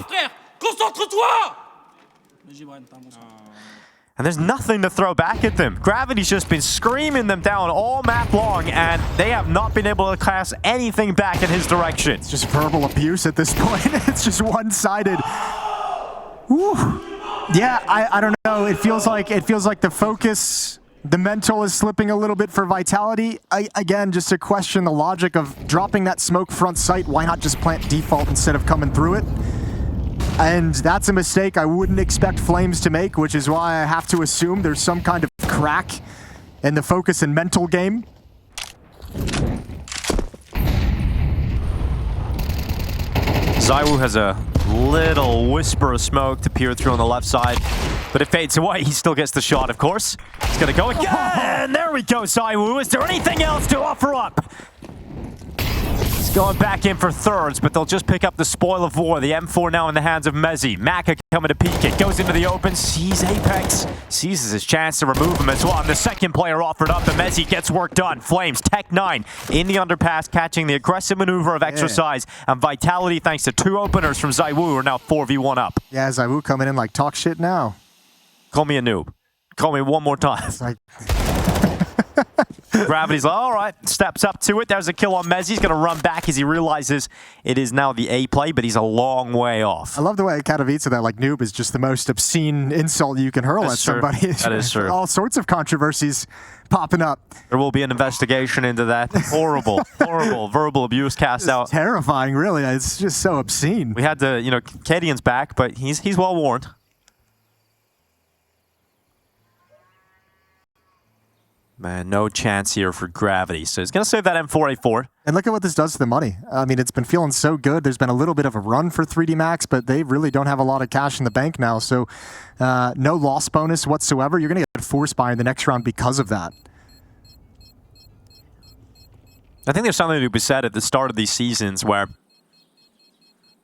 And there's nothing to throw back at them. Gravity's just been screaming them down all map long, and they have not been able to cast anything back in his direction. It's just verbal abuse at this point. It's just one-sided. Woo. Yeah, I don't know. It feels like the focus, the mental is slipping a little bit for Vitality. Again, just to question the logic of dropping that smoke front sight. Why not just plant default instead of coming through it? And that's a mistake I wouldn't expect Flames to make, which is why I have to assume there's some kind of crack in the focus and mental game. ZywOo has a little whisper of smoke to peer through on the left side, but it fades away. He still gets the shot, of course. He's gonna go again! There we go, ZywOo. Is there anything else to offer up? Going back in for thirds, but they'll just pick up the spoil of war. The M4 now in the hands of Mezzi. Maka coming to peek it. Goes into the open, sees Apex. Seizes his chance to remove him as well. And the second player offered up, and Mezzi gets work done. Flames, Tech 9 in the underpass, catching the aggressive maneuver of Exercise. And Vitality, thanks to two openers from ZywOo, are now 4v1 up. Yeah, ZywOo coming in like, talk shit now. Call me a noob. Call me one more time. It's like... Gravity's like, all right, steps up to it. There's a kill on Mezzi. He's going to run back as he realizes it is now the A play, but he's a long way off. I love the way Katowice that like noob is just the most obscene insult you can hurl at somebody. That is true. All sorts of controversies popping up. There will be an investigation into that. Horrible, horrible verbal abuse cast out. Terrifying, really. It's just so obscene. We had to, Cadian's back, but he's well warned. Man, no chance here for Gravity. So he's going to save that M4A4. And look at what this does to the money. I mean, it's been feeling so good. There's been a little bit of a run for 3D Max, but they really don't have a lot of cash in the bank now. So no loss bonus whatsoever. You're going to get force buy in the next round because of that. I think there's something to be said at the start of these seasons where,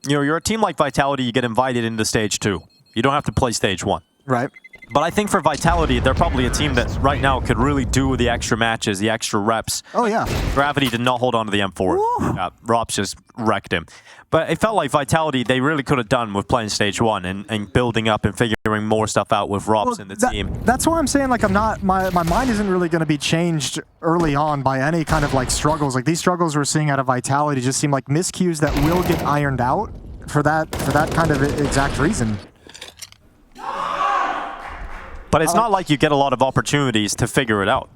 you're a team like Vitality, you get invited into Stage 2. You don't have to play Stage 1. Right. But I think for Vitality, they're probably a team that right now could really do with the extra matches, the extra reps. Oh, yeah. Gravity did not hold on to the M4. Rops just wrecked him. But it felt like Vitality, they really could have done with playing Stage 1 and building up and figuring more stuff out with Rops in the team. That's why I'm saying, like, my mind isn't really going to be changed early on by any kind of, like, struggles. Like, these struggles we're seeing out of Vitality just seem like miscues that will get ironed out for that kind of exact reason. But it's not like you get a lot of opportunities to figure it out.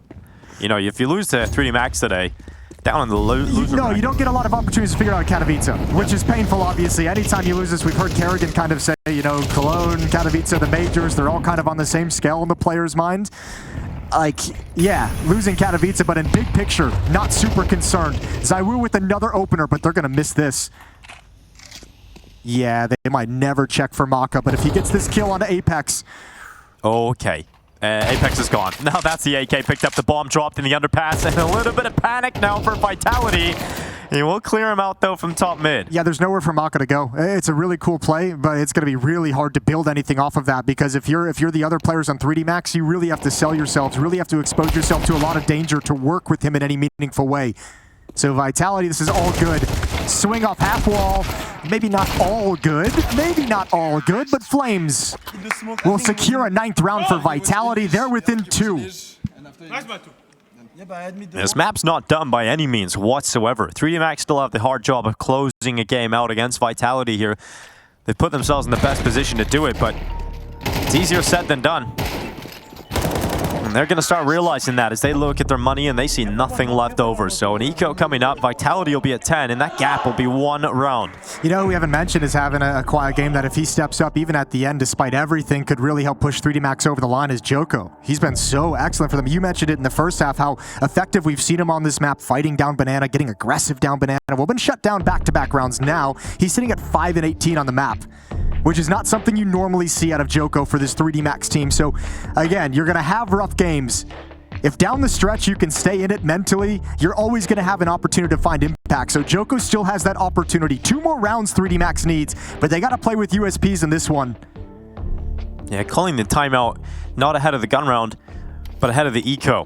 If you lose to 3D Max today, down in the loser No, you don't get a lot of opportunities to figure out Katowice, which is painful, obviously. Anytime you lose this, we've heard Kerrigan kind of say, Cologne, Katowice, the majors, they're all kind of on the same scale in the player's mind. Like, yeah, losing Katowice, but in big picture, not super concerned. ZywOo with another opener, but they're going to miss this. Yeah, they might never check for Maka, but if he gets this kill on Apex... Okay. Apex is gone. Now that's the AK. Picked up the bomb, dropped in the underpass, and a little bit of panic now for Vitality. He will clear him out, though, from top mid. Yeah, there's nowhere for Maka to go. It's a really cool play, but it's going to be really hard to build anything off of that, because if you're the other players on 3D Max, you really have to sell yourselves, really have to expose yourself to a lot of danger to work with him in any meaningful way. So Vitality, this is all good. Swing off half wall, maybe not all good, but Flames will secure a 9th round for Vitality. They're within 2. This map's not done by any means whatsoever. 3D Max still have the hard job of closing a game out against Vitality here. They've put themselves in the best position to do it, but it's easier said than done. And they're going to start realizing that as they look at their money and they see nothing left over. So an eco coming up, Vitality will be at 10, and that gap will be 1 round. You know, we haven't mentioned is having a quiet game that if he steps up even at the end, despite everything, could really help push 3D Max over the line is Joko. He's been so excellent for them. You mentioned it in the first half, how effective we've seen him on this map, fighting down Banana, getting aggressive down Banana. Well, been shut down back-to-back rounds now. He's sitting at 5 and 18 on the map, which is not something you normally see out of Joko for this 3D Max team. So, again, you're going to have rough games. If down the stretch you can stay in it mentally, you're always going to have an opportunity to find impact. So Joko still has that opportunity. 2 more rounds 3D Max needs, but they got to play with USPs in this one. Yeah, calling the timeout not ahead of the gun round, but ahead of the eco.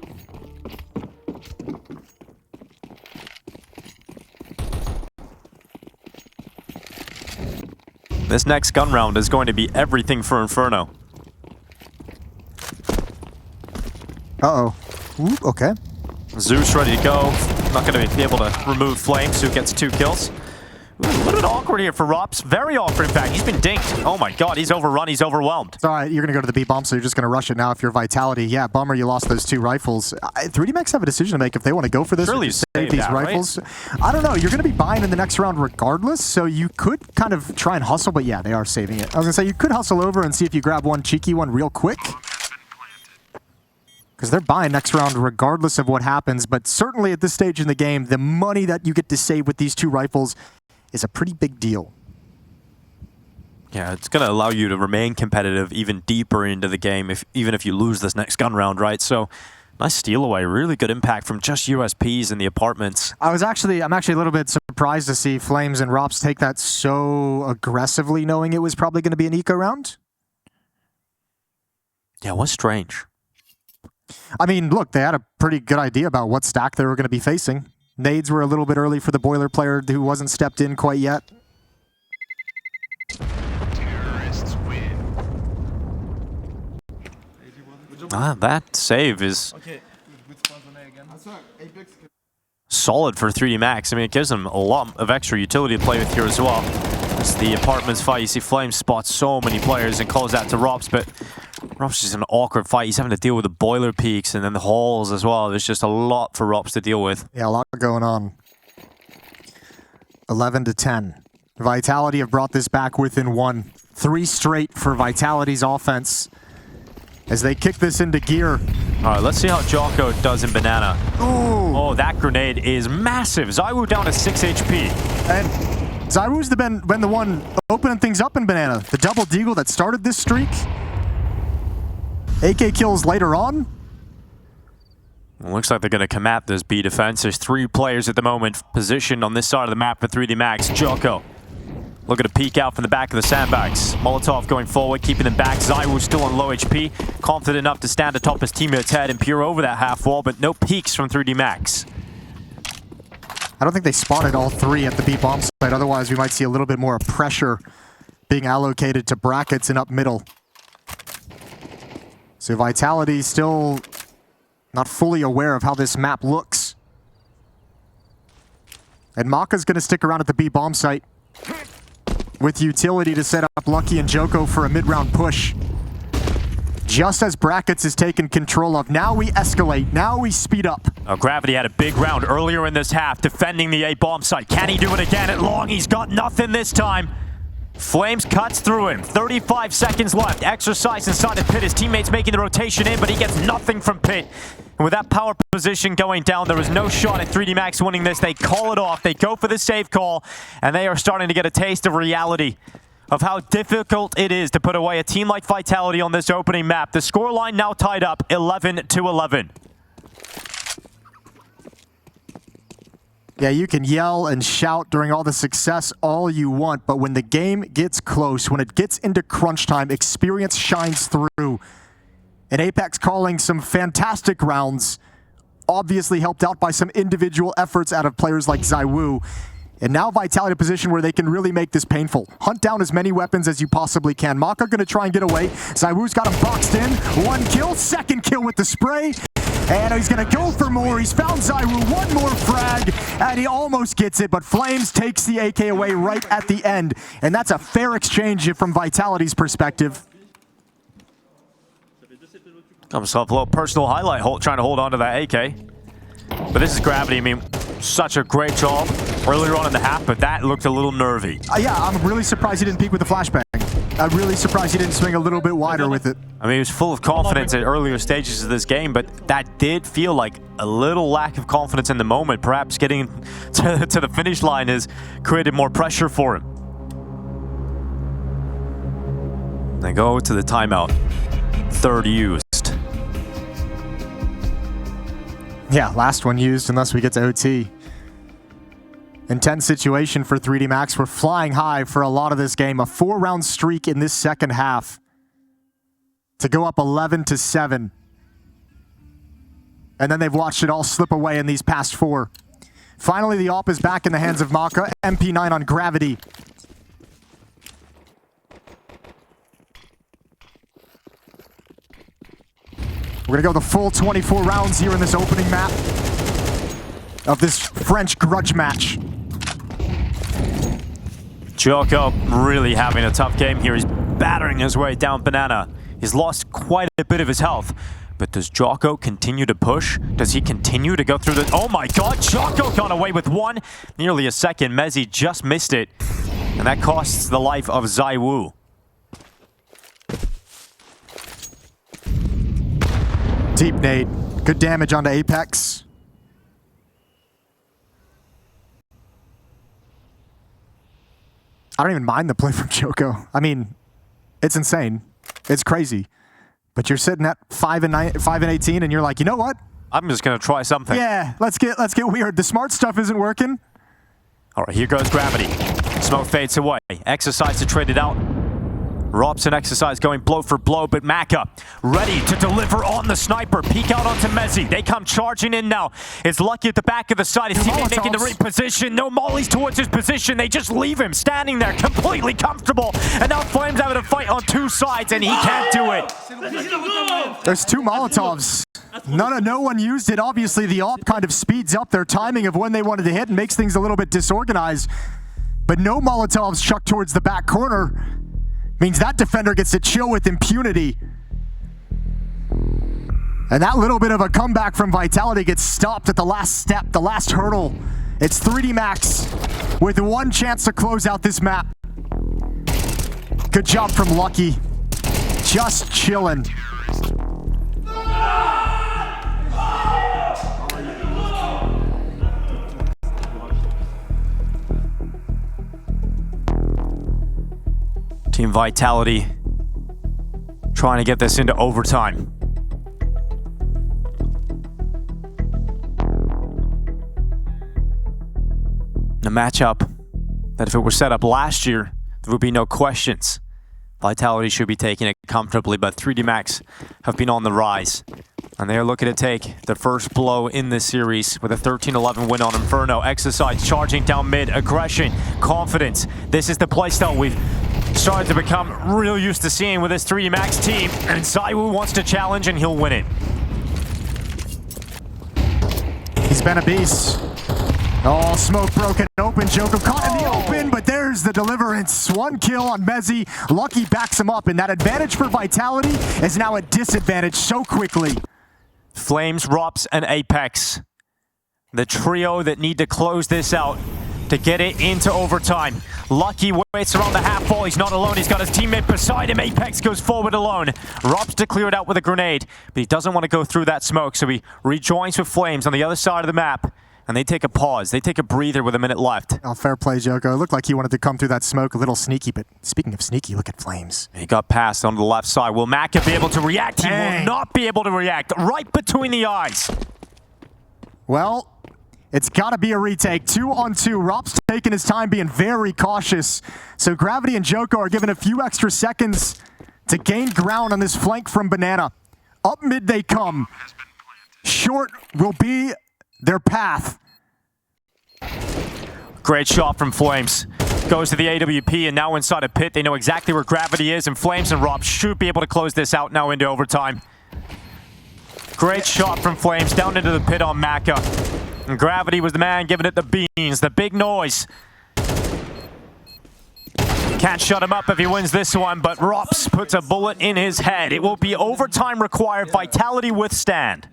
This next gun round is going to be everything for Inferno. Uh-oh. Ooh, okay. Zeus ready to go. Not going to be able to remove Flames, who gets 2 kills. Ooh, a little bit awkward here for Rops. Very awkward, in fact. He's been dinked. Oh my god, he's overrun. He's overwhelmed. It's all right. You're going to go to the B bomb, so you're just going to rush it now if you're Vitality. Yeah, bummer you lost those 2 rifles. 3D Max have a decision to make if they want to go for this Surely or just save these that, rifles. Right? I don't know. You're going to be buying in the next round regardless, so you could kind of try and hustle, but yeah, they are saving it. I was going to say, you could hustle over and see if you grab one cheeky one real quick, because they're buying next round regardless of what happens. But certainly at this stage in the game, the money that you get to save with these 2 rifles is a pretty big deal. Yeah, it's going to allow you to remain competitive even deeper into the game, even if you lose this next gun round, right? So, nice steal away. Really good impact from just USPs in the apartments. I'm actually a little bit surprised to see Flames and Rops take that so aggressively, knowing it was probably going to be an eco round. Yeah, what's strange? I mean, look, they had a pretty good idea about what stack they were going to be facing. Nades were a little bit early for the Boiler player who wasn't stepped in quite yet. Terrorists win. That save is solid for 3D Max. I mean, it gives them a lot of extra utility to play with here as well. As the apartments fight, you see Flames spot so many players and calls that to Rops, but Rops is an awkward fight. He's having to deal with the boiler peaks and then the halls as well. There's just a lot for Rops to deal with. Yeah, a lot going on. 11 to 10. Vitality have brought this back within 1. 3 straight for Vitality's offense as they kick this into gear. All right, let's see how Joko does in Banana. Ooh. Oh, that grenade is massive. ZywOo down to 6 HP. And ZywOo's been the one opening things up in Banana. The double deagle that started this streak. AK kills later on. It looks like they're going to come at this B defense. There's 3 players at the moment positioned on this side of the map for 3D Max. Joko looking to peek out from the back of the sandbags. Molotov going forward, keeping them back. ZywOo still on low HP. Confident enough to stand atop his teammate's head and peer over that half wall, but no peeks from 3D Max. I don't think they spotted all 3 at the B bomb site. Otherwise, we might see a little bit more pressure being allocated to brackets and up middle. So Vitality still not fully aware of how this map looks. And Maka's going to stick around at the B bomb site with utility to set up Lucky and Joko for a mid-round push. Just as Brackets is taken control of. Now we escalate. Now we speed up. Gravity had a big round earlier in this half defending the A bomb site. Can he do it again at long? He's got nothing this time. Flames cuts through him. 35 seconds left. Exercise inside the pit. His teammates making the rotation in, but he gets nothing from pit. And with that power position going down, there was no shot at 3D Max winning this. They call it off. They go for the save call, and they are starting to get a taste of reality of how difficult it is to put away a team like Vitality on this opening map. The scoreline now tied up 11 to 11. Yeah, you can yell and shout during all the success all you want, but when the game gets close, when it gets into crunch time, experience shines through. And Apex calling some fantastic rounds, obviously helped out by some individual efforts out of players like ZywOo. And now Vitality in a position where they can really make this painful. Hunt down as many weapons as you possibly can. Maka going to try and get away. ZywOo's got him boxed in. 1 kill, 2nd kill with the spray. And he's going to go for more. He's found ZywOo. 1 more frag, and he almost gets it, but Flames takes the AK away right at the end. And that's a fair exchange from Vitality's perspective. Comes off a little personal highlight, trying to hold on to that AK. But this is Gravity. I mean, such a great job earlier on in the half, but that looked a little nervy. Yeah, I'm really surprised he didn't peek with the flashbang. I'm really surprised he didn't swing a little bit wider with it. I mean, he was full of confidence at earlier stages of this game, but that did feel like a little lack of confidence in the moment. Perhaps getting to the finish line has created more pressure for him. They go to the timeout. 3rd used. Yeah, last one used unless we get to OT. Intense situation for 3D Max. We're flying high for a lot of this game. A 4-round streak in this second half to go up 11-7. And then they've watched it all slip away in these past 4. Finally, the AWP is back in the hands of Maka. MP9 on Gravity. We're going to go the full 24 rounds here in this opening map of this French grudge match. Joko really having a tough game here. He's battering his way down Banana. He's lost quite a bit of his health. But does Joko continue to push? Does he continue to go through the... Oh my god, Joko got away with 1. Nearly a second. Mezzi just missed it. And that costs the life of ZywOo. Deep nade. Good damage onto Apex. I don't even mind the play from Joko. I mean, it's insane. It's crazy. But you're sitting at 5 and 18, and you're like, you know what? I'm just gonna try something. Yeah, let's get weird. The smart stuff isn't working. All right, here goes Gravity. Smoke fades away. Exercise to trade it out. Robson Exercise going blow for blow, but Maka ready to deliver on the sniper. Peek out onto Mezzi. They come charging in now. It's Lucky at the back of the side. His teammate making the reposition. No mollies towards his position. They just leave him standing there completely comfortable. And now Flames having a fight on 2 sides, and he can't do it. There's 2 Molotovs. No one used it. Obviously, the AWP kind of speeds up their timing of when they wanted to hit and makes things a little bit disorganized. But no Molotovs chucked towards the back corner. Means that defender gets to chill with impunity. And that little bit of a comeback from Vitality gets stopped at the last step, the last hurdle. It's 3D Max with 1 chance to close out this map. Good job from Lucky. Just chilling. Team Vitality trying to get this into overtime. A matchup that if it were set up last year, there would be no questions. Vitality should be taking it comfortably, but 3D Max have been on the rise. And they are looking to take the first blow in this series with a 13-11 win on Inferno. Exercise charging down mid, aggression, confidence. This is the playstyle we've started to become real used to seeing with this 3D Max team. And ZywOo wants to challenge and he'll win it. He's been a beast. Oh, smoke broken open. Joko caught in the open, but there's the deliverance. 1 kill on Mezzi. Lucky backs him up, and that advantage for Vitality is now a disadvantage so quickly. Flames, Rops, and Apex. The trio that need to close this out to get it into overtime. Lucky waits around the half wall. He's not alone. He's got his teammate beside him. Apex goes forward alone. Rops to clear it out with a grenade, but he doesn't want to go through that smoke, so he rejoins with Flames on the other side of the map. And they take a pause. They take a breather with a minute left. Oh, fair play, Joko. It looked like he wanted to come through that smoke a little sneaky, but speaking of sneaky, look at Flames. He got passed on the left side. Will Maka be able to react? He will not be able to react. Right between the eyes. Well, it's got to be a retake. 2-on-2. Rop's taking his time, being very cautious. So Gravity and Joko are given a few extra seconds to gain ground on this flank from Banana. Up mid they come. Short will be their path. Great shot from Flames. Goes to the AWP, and now inside a pit. They know exactly where Gravity is, and Flames and Rob should be able to close this out now into overtime. Great shot from Flames down into the pit on Maka. And Gravity was the man giving it the beans, the big noise. Can't shut him up if he wins this one, but Rops puts a bullet in his head. It will be overtime required. Vitality withstand.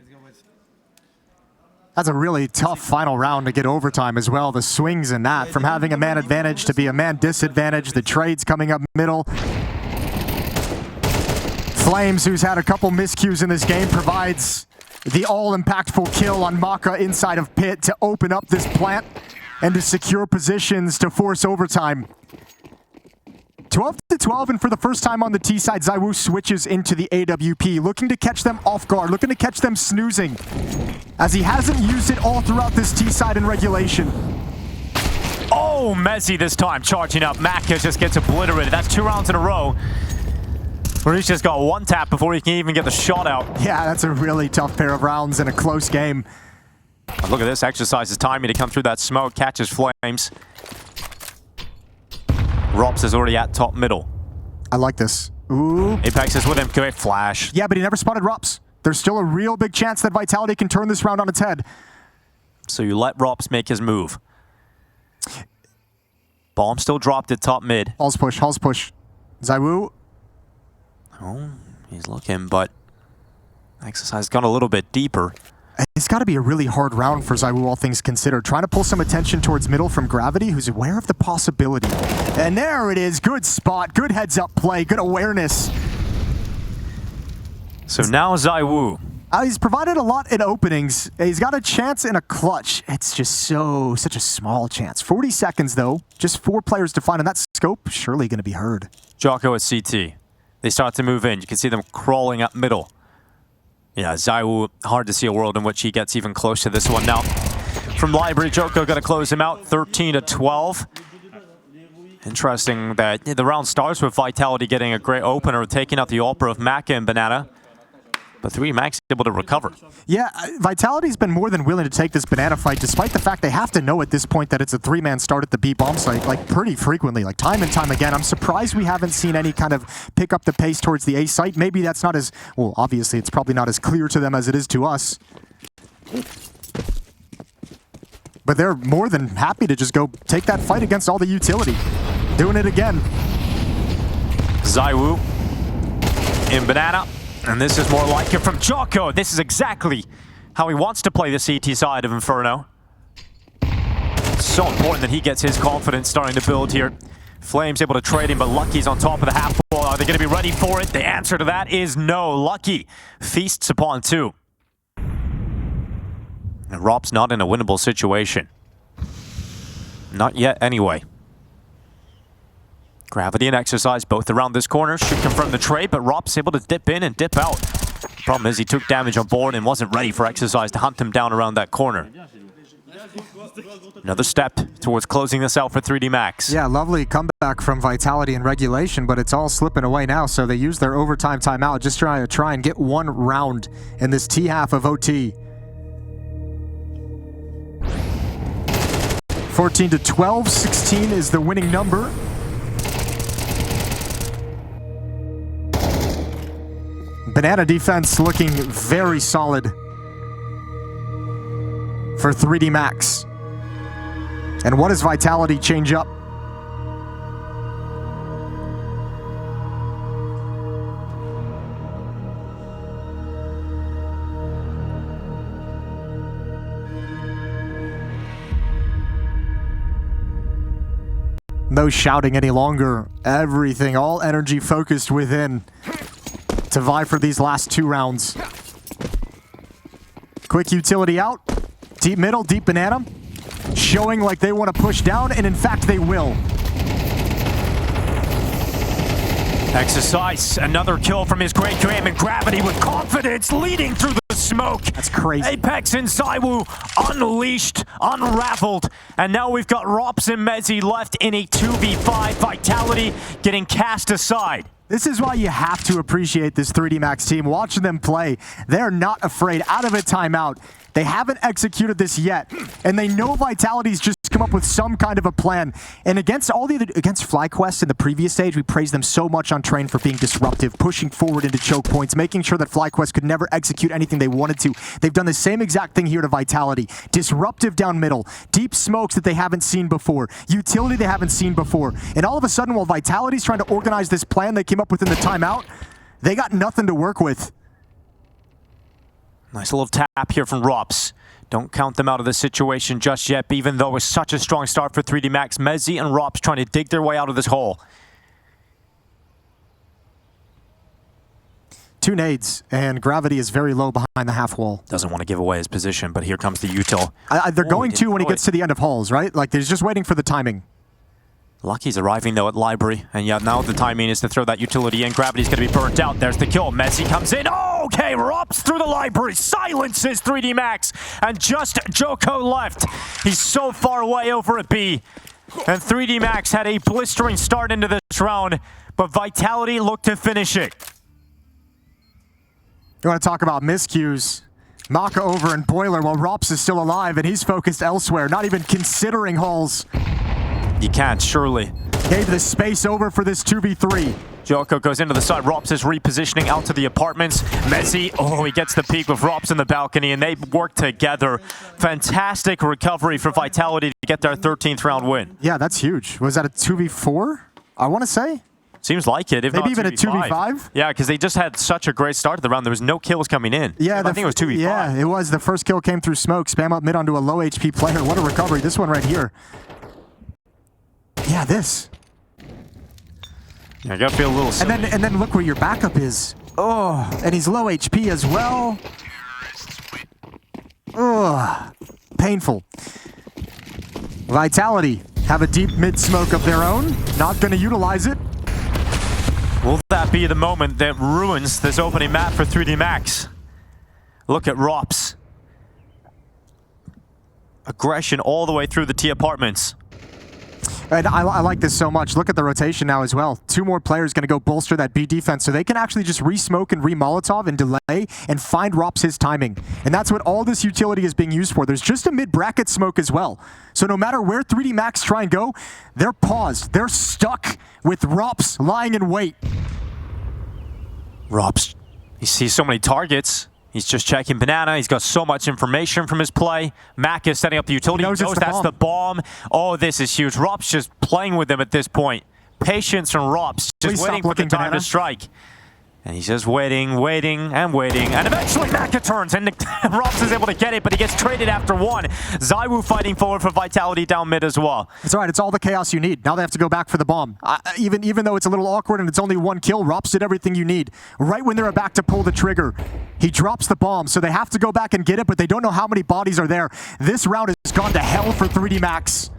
That's a really tough final round to get overtime as well. The swings in that, from having a man advantage to be a man disadvantage. The trades coming up middle. Flames, who's had a couple miscues in this game, provides the all-impactful kill on Maka inside of pit to open up this plant and to secure positions to force overtime. 12-12, and for the first time on the T side, ZywOo switches into the AWP, looking to catch them off guard, looking to catch them snoozing, as he hasn't used it all throughout this T side in regulation. Oh, Mezzi this time charging up. Maka just gets obliterated. That's 2 rounds in a row where he's just got one tap before he can even get the shot out. Yeah, that's a really tough pair of rounds in a close game. Look at this, exercises timing to come through that smoke, catches Flames. Rops is already at top middle. I like this. Ooh. Apex is with him. Great flash. Yeah, but he never spotted Rops. There's still a real big chance that Vitality can turn this round on its head. So you let Rops make his move. Bomb still dropped at top mid. Halls push. ZywOo. Oh, he's looking, but exercise gone a little bit deeper. It's got to be a really hard round for ZywOo, all things considered. Trying to pull some attention towards middle from Gravity, who's aware of the possibility. And there it is. Good spot. Good heads-up play. Good awareness. So now ZywOo. He's provided a lot in openings. He's got a chance in a clutch. It's just such a small chance. 40 seconds, though. Just 4 players to find, and that scope surely going to be heard. Jocko at CT. They start to move in. You can see them crawling up middle. Yeah, ZywOo, hard to see a world in which he gets even close to this one now. From Library, Joko going to close him out, 13-12. Interesting that the round starts with Vitality getting a great opener, taking out the Opera of Maka and Banana. But 3Max able to recover. Yeah, Vitality's been more than willing to take this Banana fight, despite the fact they have to know at this point that it's a 3-man start at the B bomb site, like pretty frequently, like time and time again. I'm surprised we haven't seen any kind of pick up the pace towards the A site. Maybe that's not as, well, obviously it's probably not as clear to them as it is to us. But they're more than happy to just go take that fight against all the utility. Doing it again. ZywOo in Banana. And this is more like it from Jocko. This is exactly how he wants to play the CT side of Inferno. It's so important that he gets his confidence starting to build here. Flames able to trade him, but Lucky's on top of the half wall. Are they going to be ready for it? The answer to that is no. Lucky feasts upon 2. And Rob's not in a winnable situation. Not yet, anyway. Gravity and Exercise both around this corner should confirm the trade, but Rob's able to dip in and dip out. Problem is he took damage on board and wasn't ready for Exercise to hunt him down around that corner. Another step towards closing this out for 3D Max. Yeah, lovely comeback from Vitality in regulation, but it's all slipping away now, so they use their overtime timeout just try and get one round in this T half of OT. 14-12, 16 is the winning number. Banana defense looking very solid for 3D Max. And what does Vitality change up? No shouting any longer. Everything, all energy focused within to vie for these last 2 rounds. Quick utility out. Deep middle, deep Banana. Showing like they want to push down, and in fact they will. Exercise, another kill from his great game, and Gravity with confidence leading through the smoke. That's crazy. Apex and ZywOo unleashed, unraveled, and now we've got Rops and Mezzi left in a 2v5. Vitality getting cast aside. This is why you have to appreciate this 3D Max team. Watching them play, they're not afraid. Out of a timeout. They haven't executed this yet, and they know Vitality's just come up with some kind of a plan. And against FlyQuest in the previous stage, we praised them so much on Train for being disruptive, pushing forward into choke points, making sure that FlyQuest could never execute anything they wanted to. They've done the same exact thing here to Vitality. Disruptive down middle, deep smokes that they haven't seen before, utility they haven't seen before. And all of a sudden, while Vitality's trying to organize this plan they came up with in the timeout, they got nothing to work with. Nice little tap here from Rops. Don't count them out of the situation just yet, even though it's such a strong start for 3D Max. Mezzi and Rops trying to dig their way out of this hole. 2 nades, and Gravity is very low behind the half wall. Doesn't want to give away his position, but here comes the util. They're going to when he gets to the end of halls, right? Like, they're just waiting for the timing. Lucky's arriving, though, at Library. And yeah, now the timing is to throw that utility in. Gravity's going to be burnt out. There's the kill. Messi comes in. Oh, okay, Rops through the Library. Silences 3D Max. And just Joko left. He's so far away over at B. And 3D Max had a blistering start into this round, but Vitality looked to finish it. You want to talk about miscues? Maka over in Boiler while Rops is still alive, and he's focused elsewhere, not even considering halls. You can't, surely. Gave the space over for this 2v3. Joko goes into the side. Rops is repositioning out to the apartments. Messi, oh, he gets the peek with Rops in the balcony, and they work together. Fantastic recovery for Vitality to get their 13th round win. Yeah, that's huge. Was that a 2v4? I want to say. Seems like it, if maybe not even 2v5. a 2v5? Yeah, because they just had such a great start to the round. There was no kills coming in. Yeah, I think it was 2v5. Yeah, it was. The first kill came through smoke. Spam up mid onto a low HP player. What a recovery. This one right here. Yeah, this. Yeah, I gotta feel a little silly. And then look where your backup is. Oh, and he's low HP as well. Ugh, painful. Vitality have a deep mid smoke of their own. Not gonna utilize it. Will that be the moment that ruins this opening map for 3D Max? Look at Rops. Aggression all the way through the T apartments. And I like this so much. Look at the rotation now as well. 2 more players going to go bolster that B defense, so they can actually just re-smoke and re-Molotov and delay and find Rops his timing. And that's what all this utility is being used for. There's just a mid-bracket smoke as well. So no matter where 3D Max try and go, they're paused. They're stuck with Rops lying in wait. Rops, he sees so many targets. He's just checking Banana. He's got so much information from his play. Mac is setting up the utility. He knows that's the bomb. Oh, this is huge. Rops just playing with them at this point. Patience from Rops, just waiting for the time to strike. And he's just waiting, and eventually Maka turns, and Rops is able to get it, but he gets traded after one. Zaiwu fighting forward for Vitality down mid as well. It's all right. It's all the chaos you need. Now they have to go back for the bomb. Even though it's a little awkward and it's only 1 kill, Rops did everything you need. Right when they're about to pull the trigger, he drops the bomb, so they have to go back and get it, but they don't know how many bodies are there. This round has gone to hell for 3D Max.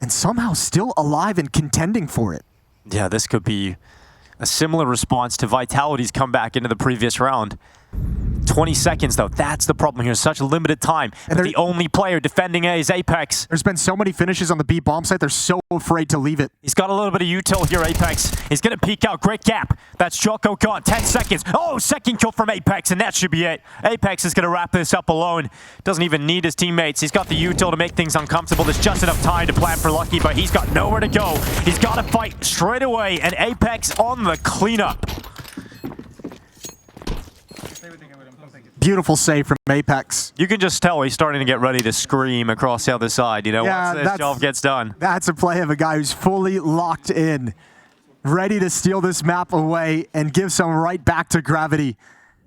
And somehow still alive and contending for it. Yeah, this could be a similar response to Vitality's comeback into the previous round. 20 seconds, though. That's the problem here. Such limited time. And the only player defending A is Apex. There's been so many finishes on the B bomb site. They're so afraid to leave it. He's got a little bit of util here, Apex. He's going to peek out. Great gap. That's Joko gone. 10 seconds. Oh, second kill from Apex, and that should be it. Apex is going to wrap this up alone. Doesn't even need his teammates. He's got the util to make things uncomfortable. There's just enough time to plan for Lucky, but he's got nowhere to go. He's got to fight straight away, and Apex on the cleanup. Beautiful save from Apex. You can just tell he's starting to get ready to scream across the other side, you know, once this job gets done. That's a play of a guy who's fully locked in, ready to steal this map away and give some right back to Gravity.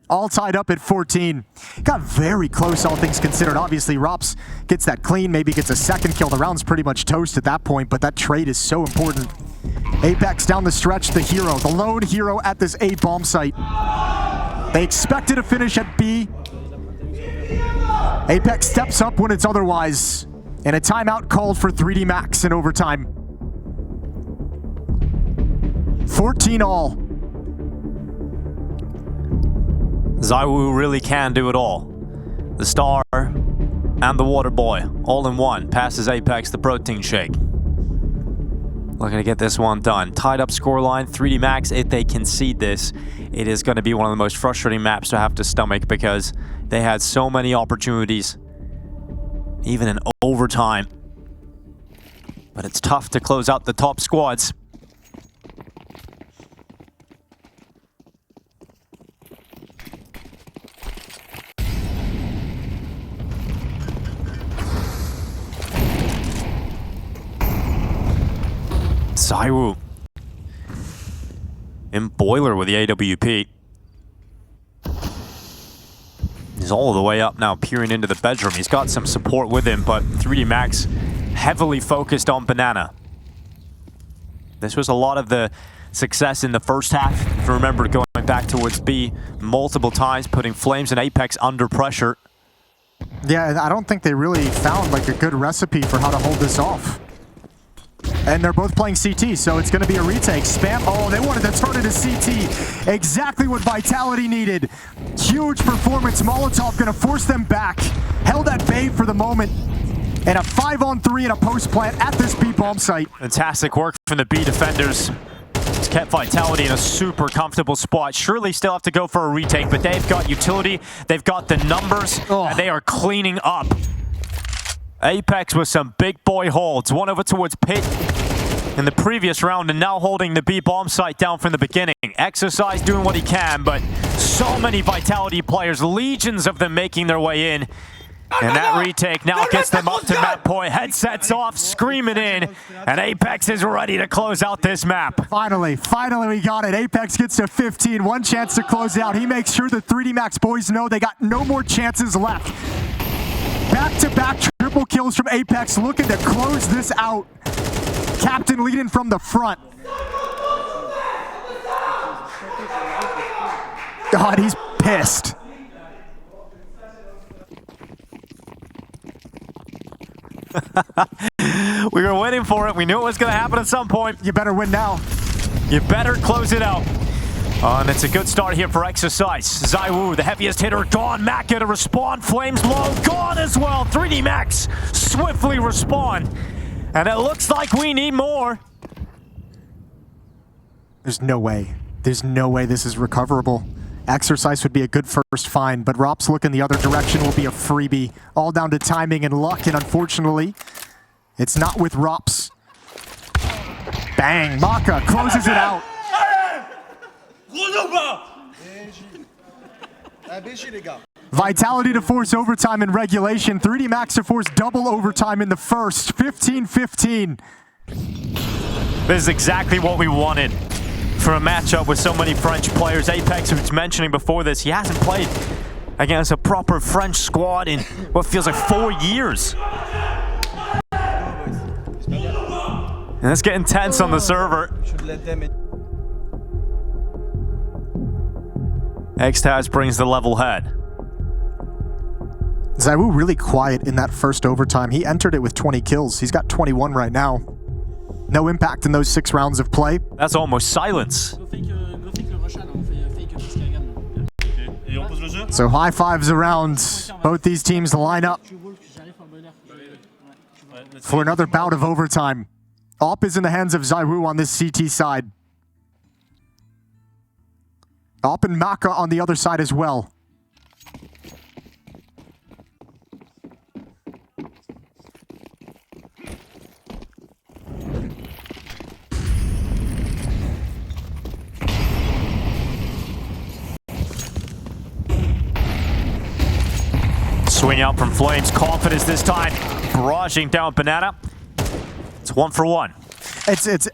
All tied up at 14. Got very close, all things considered. Obviously, Rops gets that clean, maybe gets a second kill. The round's pretty much toast at that point, but that trade is so important. Apex down the stretch, the hero, the lone hero at this A bomb site. They expected a finish at B. Apex steps up when it's otherwise. And a timeout called for 3D Max in overtime. 14 all. Zaiwu really can do it all. The Star and the Water Boy, all in one, passes Apex the protein shake. Looking to get this one done. Tied up scoreline, 3D Max, if they concede this, it is going to be one of the most frustrating maps to have to stomach because they had so many opportunities. Even an overtime. But it's tough to close out the top squads. ZywOo in Boiler with the AWP. He's all the way up now, peering into the bedroom. He's got some support with him, but 3D Max heavily focused on Banana. This was a lot of the success in the first half. If you remember, going back towards B multiple times, putting Flames and Apex under pressure. Yeah, I don't think they really found like a good recipe for how to hold this off. And they're both playing CT, so it's going to be a retake. Spam. Oh, they wanted to turn it to CT. Exactly what Vitality needed. Huge performance. Molotov going to force them back. Held at bay for the moment. And a 5-on-3 in a post plant at this B bomb site. Fantastic work from the B defenders. It's kept Vitality in a super comfortable spot. Surely still have to go for a retake, but they've got utility, they've got the numbers, and they are cleaning up. Apex with some big boy holds. One over towards Pit in the previous round, and now holding the B bomb site down from the beginning. Exercise doing what he can, but so many Vitality players, legions of them making their way in. And that retake now gets them up to map point. Headsets off, screaming in, and Apex is ready to close out this map. Finally we got it. Apex gets to 15, one chance to close out. He makes sure the 3D Max boys know they got no more chances left. Back-to-back triple kills from Apex, looking to close this out. Captain leading from the front. God, he's pissed. We were waiting for it. We knew it was going to happen at some point. You better win now. You better close it out. And it's a good start here for Exercise. ZywOo, the heaviest hitter, gone. Maka to respawn. Flames low, gone as well. 3D Max swiftly respawn. And it looks like we need more. There's no way. There's no way this is recoverable. Exercise would be a good first find, but Rops looking the other direction will be a freebie. All down to timing and luck, and unfortunately, it's not with Rops. Bang! Maka closes it out. Vitality to force overtime in regulation. 3D Max to force double overtime in the first. 15-15. This is exactly what we wanted for a matchup with so many French players. Apex, who was mentioning before this, he hasn't played against a proper French squad in what feels like 4 years. And it's getting tense on the server. Xtaz brings the level head. ZywOo really quiet in that first overtime. He entered it with 20 kills. He's got 21 right now. No impact in those 6 rounds of play. That's almost silence. So high fives around. Both these teams line up for another bout of overtime. Op is in the hands of ZywOo on this CT side. Op and Maka on the other side as well. Swing out from Flames, confidence this time, barraging down Banana. It's 1 for 1.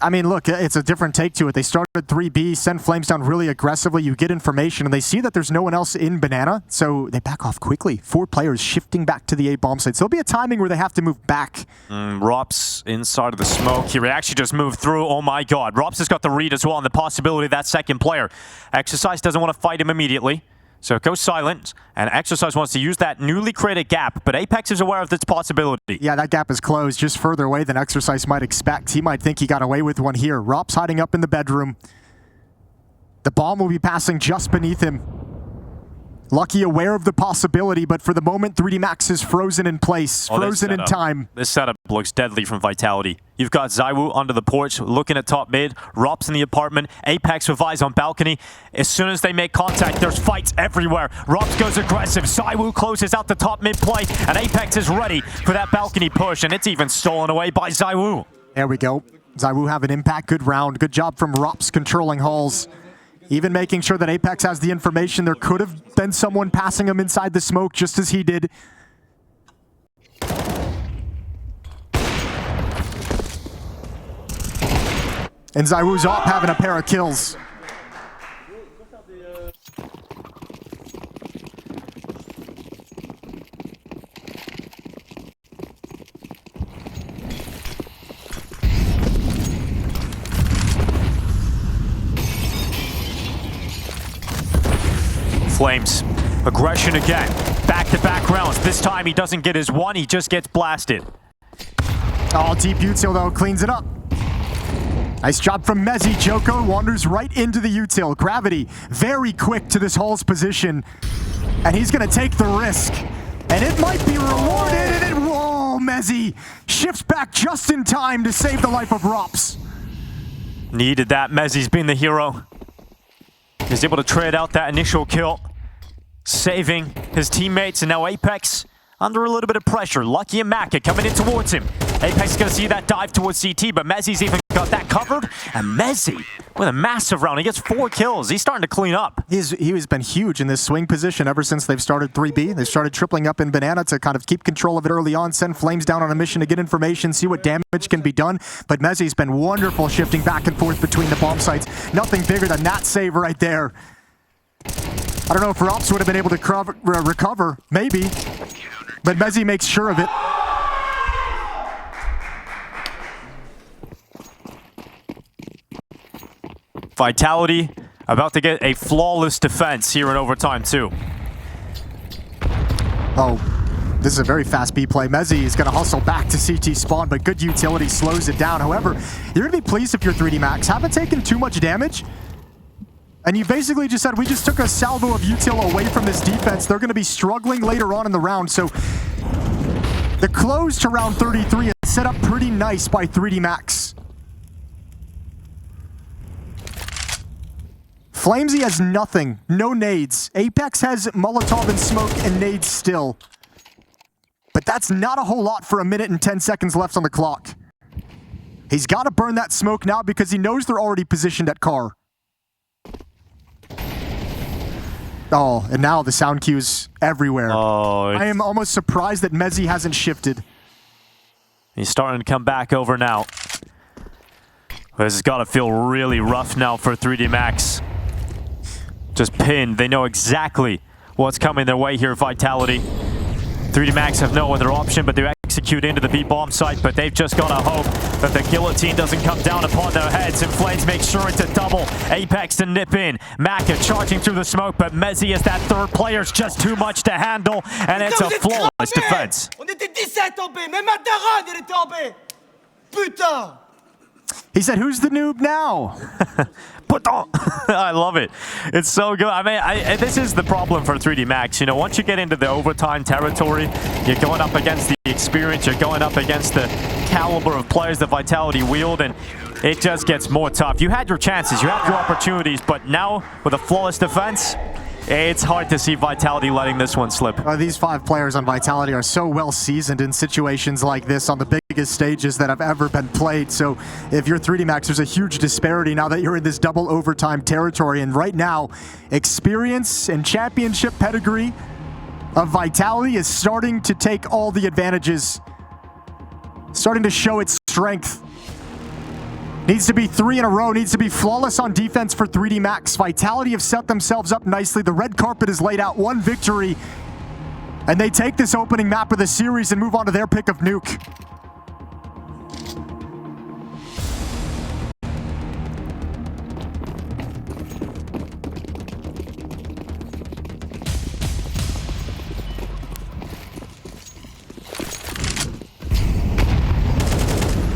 I mean, look, it's a different take to it. They started 3B, send Flames down really aggressively. You get information, and they see that there's no one else in Banana, so they back off quickly. 4 players shifting back to the A bomb site. So there'll be a timing where they have to move back. Rops inside of the smoke here. He actually just moved through. Oh my god. Rops has got the read as well, and the possibility of that second player. Exercise doesn't want to fight him immediately. So it goes silent, and Exercise wants to use that newly created gap, but Apex is aware of its possibility. Yeah, that gap is closed just further away than Exercise might expect. He might think he got away with one here. Rops hiding up in the bedroom. The bomb will be passing just beneath him. Lucky aware of the possibility, but for the moment, 3D Max is frozen in place, frozen in time. This setup looks deadly from Vitality. You've got ZywOo under the porch, looking at top mid. Rop's in the apartment. Apex with eyes on balcony. As soon as they make contact, there's fights everywhere. Rops goes aggressive. ZywOo closes out the top mid play, and Apex is ready for that balcony push, and it's even stolen away by ZywOo. There we go. ZywOo have an impact. Good round. Good job from Rops controlling halls. Even making sure that Apex has the information. There could have been someone passing him inside the smoke just as he did. And ZywOo's op having a pair of kills. Flames. Aggression again. Back-to-back rounds. This time he doesn't get his one, he just gets blasted. Oh, deep util though, cleans it up. Nice job from Mezzy. Joko wanders right into the util. Gravity very quick to this Hall's position. And he's going to take the risk. And it might be rewarded. And whoa, Mezzy shifts back just in time to save the life of Rops. Needed that. Mezzy's been the hero. He's able to trade out that initial kill, saving his teammates, and now Apex under a little bit of pressure. Lucky and Maka coming in towards him. Apex is going to see that dive towards CT, but Mezzy's even got that covered. And Mezzy with a massive round. He gets 4 kills. He's starting to clean up. He's been huge in this swing position ever since they've started 3B. They started tripling up in Banana to kind of keep control of it early on, send Flames down on a mission to get information, see what damage can be done. But Mezzy's been wonderful shifting back and forth between the bomb sites. Nothing bigger than that save right there. I don't know if Rops would have been able to recover, maybe. But Mezzy makes sure of it. Vitality about to get a flawless defense here in overtime too. Oh, this is a very fast B play. Mezzy is going to hustle back to CT spawn, but good utility slows it down. However, you're going to be pleased if you're 3D Max. Haven't taken too much damage. And you basically just said, we just took a salvo of util away from this defense. They're going to be struggling later on in the round. So the close to round 33 is set up pretty nice by 3D Max. Flamesy has nothing, no nades. Apex has Molotov and smoke and nades still. But that's not a whole lot for 1 minute and 10 seconds left on the clock. He's got to burn that smoke now because he knows they're already positioned at car. Oh, and now the sound cues everywhere. Oh, I am almost surprised that Mezzy hasn't shifted. He's starting to come back over now. This has got to feel really rough now for 3D Max. Just pinned. They know exactly what's coming their way here, Vitality. 3D Max have no other option but to execute into the B-bomb site, but they've just got to hope that the guillotine doesn't come down upon their heads, and Flames make sure it's a double. Apex to nip in. Maka charging through the smoke, but Mezzy as that third player is just too much to handle, and it's a flawless defense. On était 17 en B, même Mataran, il était en B. Putain! He said, who's the noob now? I love it. It's so good. I mean, this is the problem for 3D Max. You know, once you get into the overtime territory, you're going up against the experience, you're going up against the caliber of players that Vitality wield, and it just gets more tough. You had your chances, you had your opportunities, but now with a flawless defense, it's hard to see Vitality letting this one slip. These 5 players on Vitality are so well seasoned in situations like this on the biggest stages that have ever been played. So if you're 3D Max, there's a huge disparity now that you're in this double overtime territory. And right now, experience and championship pedigree of Vitality is starting to take all the advantages, starting to show its strength. Needs to be 3 in a row, needs to be flawless on defense for 3D Max. Vitality have set themselves up nicely. The red carpet is laid out, 1 victory. And they take this opening map of the series and move on to their pick of Nuke.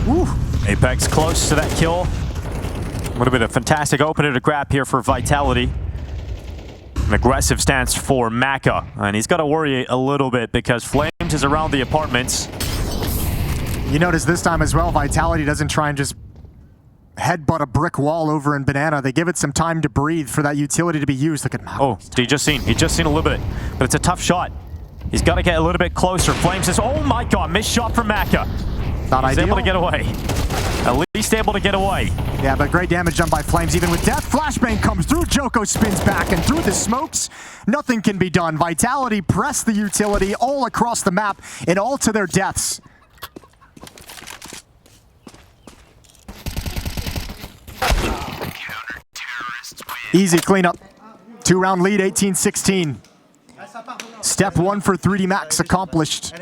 Woo. Apex close to that kill. Would have been a fantastic opener to grab here for Vitality. An aggressive stance for Maka, and he's got to worry a little bit because Flames is around the apartments. You notice this time as well, Vitality doesn't try and just headbutt a brick wall over in Banana. They give it some time to breathe for that utility to be used. Look at Mako. Oh, he just seen a little bit, but it's a tough shot. He's got to get a little bit closer. Flames says, oh my god, missed shot from Maka. Not He's ideal. able to get away. At least able to get away. Yeah, but great damage done by Flames even with death. Flashbang comes through, Joko spins back, and through the smokes, nothing can be done. Vitality press the utility all across the map and all to their deaths. Easy cleanup. 2-round lead, 18-16. Step 1 for 3D Max accomplished.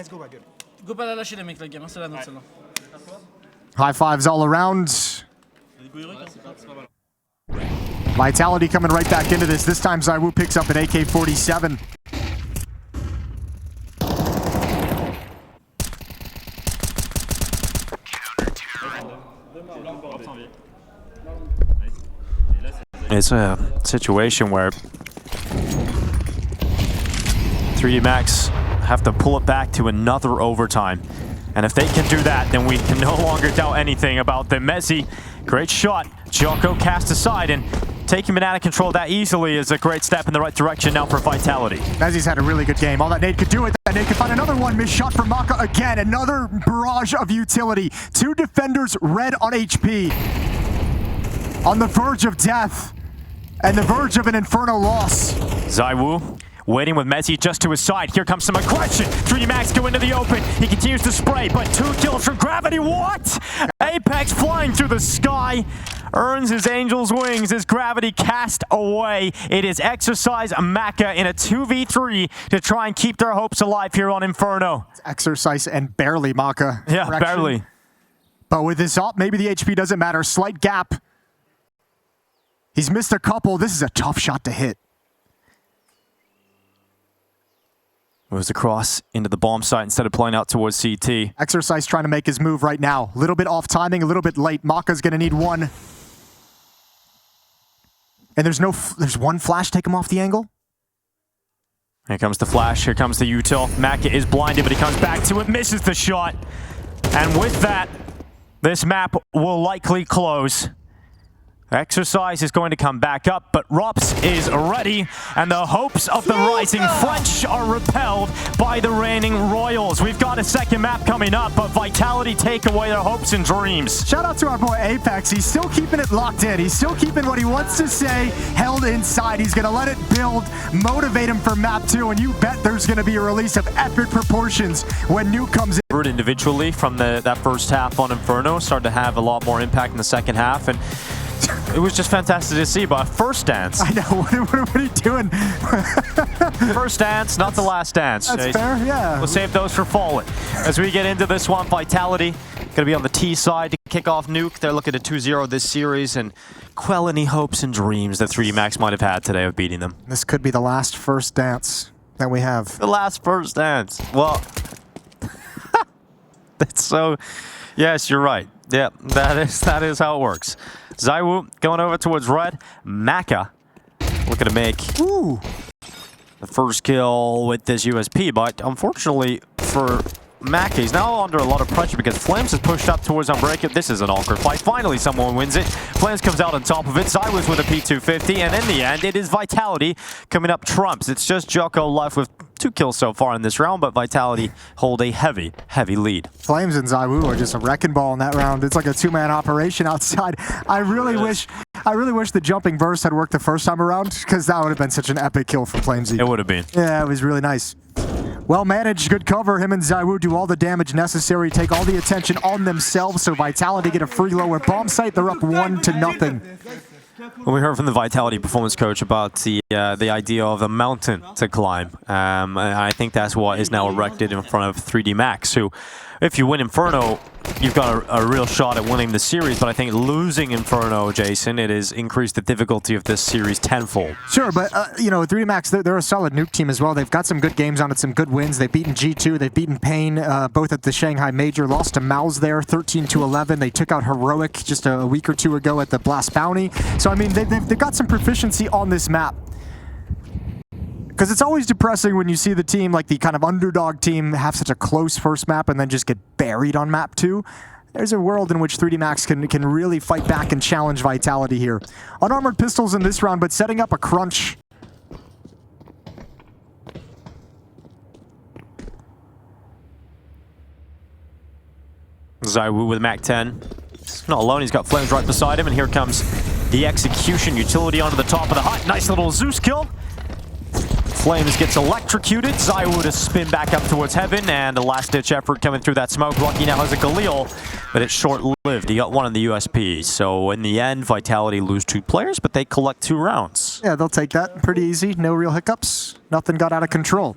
Go pas la lâcher les mecs, la game, c'est la nôtre celle-là. High fives all around. Vitality coming right back into this. This time ZywOo picks up an AK-47. It's a situation where 3D Max have to pull it back to another overtime. And if they can do that, then we can no longer doubt anything about them. Messi, great shot. Joko cast aside, and taking it out of control that easily is a great step in the right direction now for Vitality. Messi's had a really good game. All that nade could do it. That nade could find another one. Missed shot from Maka again. Another barrage of utility. 2 defenders red on HP. On the verge of death. And the verge of an Inferno loss. ZywOo waiting with Messi just to his side. Here comes some aggression. 3D Max go into the open. He continues to spray, but 2 kills from Gravity. What? Apex flying through the sky. Earns his Angel's wings as Gravity cast away. It is Exercise Maka in a 2v3 to try and keep their hopes alive here on Inferno. It's Exercise and barely Maka. Yeah, Correction. barely. But with this up, maybe the HP doesn't matter. Slight gap. He's missed a couple. This is a tough shot to hit. Moves across into the bomb site instead of playing out towards CT. Exercise trying to make his move right now. A little bit off timing, a little bit late. Maka's going to need one. And there's one flash take him off the angle. Here comes the flash. Here comes the util. Maka is blinded, but he comes back to it, misses the shot. And with that, this map will likely close. Exercise is going to come back up, but Rops is ready, and the hopes of the rising French are repelled by the reigning Royals. We've got a second map coming up, but Vitality take away their hopes and dreams. Shout out to our boy Apex. He's still keeping it locked in. He's still keeping what he wants to say held inside. He's going to let it build, motivate him for map 2, and you bet there's going to be a release of epic proportions when Nuke comes in. Individually from that first half on Inferno started to have a lot more impact in the second half, and it was just fantastic to see. But first dance. I know. What are you doing? First dance, not the last dance. That's fair, yeah. We'll save those for Fallen. As we get into this one, Vitality going to be on the T side to kick off Nuke. They're looking to 2-0 this series and quell any hopes and dreams that 3D Max might have had today of beating them. This could be the last first dance that we have. The last first dance. Well, that's so... Yes, you're right. Yeah, that is how it works. ZywOo going over towards red. Maka looking to make the first kill with this USP, but unfortunately for Maka, he's now under a lot of pressure because Flames has pushed up towards Unbreaker. This is an awkward fight. Finally, someone wins it. Flames comes out on top of it. ZywOo's with a P250, and in the end, it is Vitality coming up trumps. It's just Joko left with 2 kills so far in this round, but Vitality hold a heavy lead. Flames and ZywOo are just a wrecking ball in that round. It's like a 2-man operation outside. I really wish the jumping burst had worked the first time around, because that would have been such an epic kill for Flamesy. It would have been. Yeah, it was really nice. Well managed, good cover. Him and ZywOo do all the damage necessary, take all the attention on themselves, so Vitality get a free lower bomb site. They're up 1-0. Well, we heard from the Vitality performance coach about the idea of a mountain to climb. And I think that's what is now erected in front of 3D Max, who, if you win Inferno, you've got a real shot at winning the series. But I think losing Inferno, Jason, it has increased the difficulty of this series tenfold. Sure, but, you know, 3D Max, they're a solid Nuke team as well. They've got some good games on it, some good wins. They've beaten G2, they've beaten Pain, both at the Shanghai Major, lost to Mouse there, 13-11. They took out Heroic just a week or 2 ago at the Blast Bounty. So, I mean, they've got some proficiency on this map. Because it's always depressing when you see the team, like the kind of underdog team, have such a close first map and then just get buried on map 2. There's a world in which 3D Max can really fight back and challenge Vitality here. Unarmored pistols in this round, but setting up a crunch. ZywOo with Mac 10. He's not alone, he's got Flames right beside him, and here comes the execution utility onto the top of the hut. Nice little Zeus kill. Flames gets electrocuted. ZywOo to spin back up towards heaven, and a last-ditch effort coming through that smoke. Lucky now has a Galil, but it's short-lived. He got one in the USP. So in the end, Vitality lose 2 players, but they collect 2 rounds. Yeah, they'll take that. Pretty easy. No real hiccups. Nothing got out of control.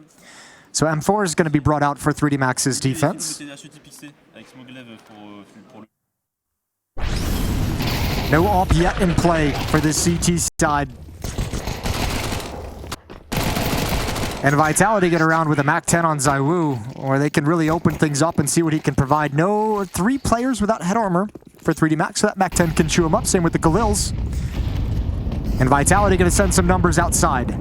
So M4 is going to be brought out for 3D Max's defense. No AWP yet in play for this CT side. And Vitality get around with a Mac 10 on ZywOo, where they can really open things up and see what he can provide. No 3 players without head armor for 3D Max, so that Mac 10 can chew him up. Same with the Galils. And Vitality going to send some numbers outside.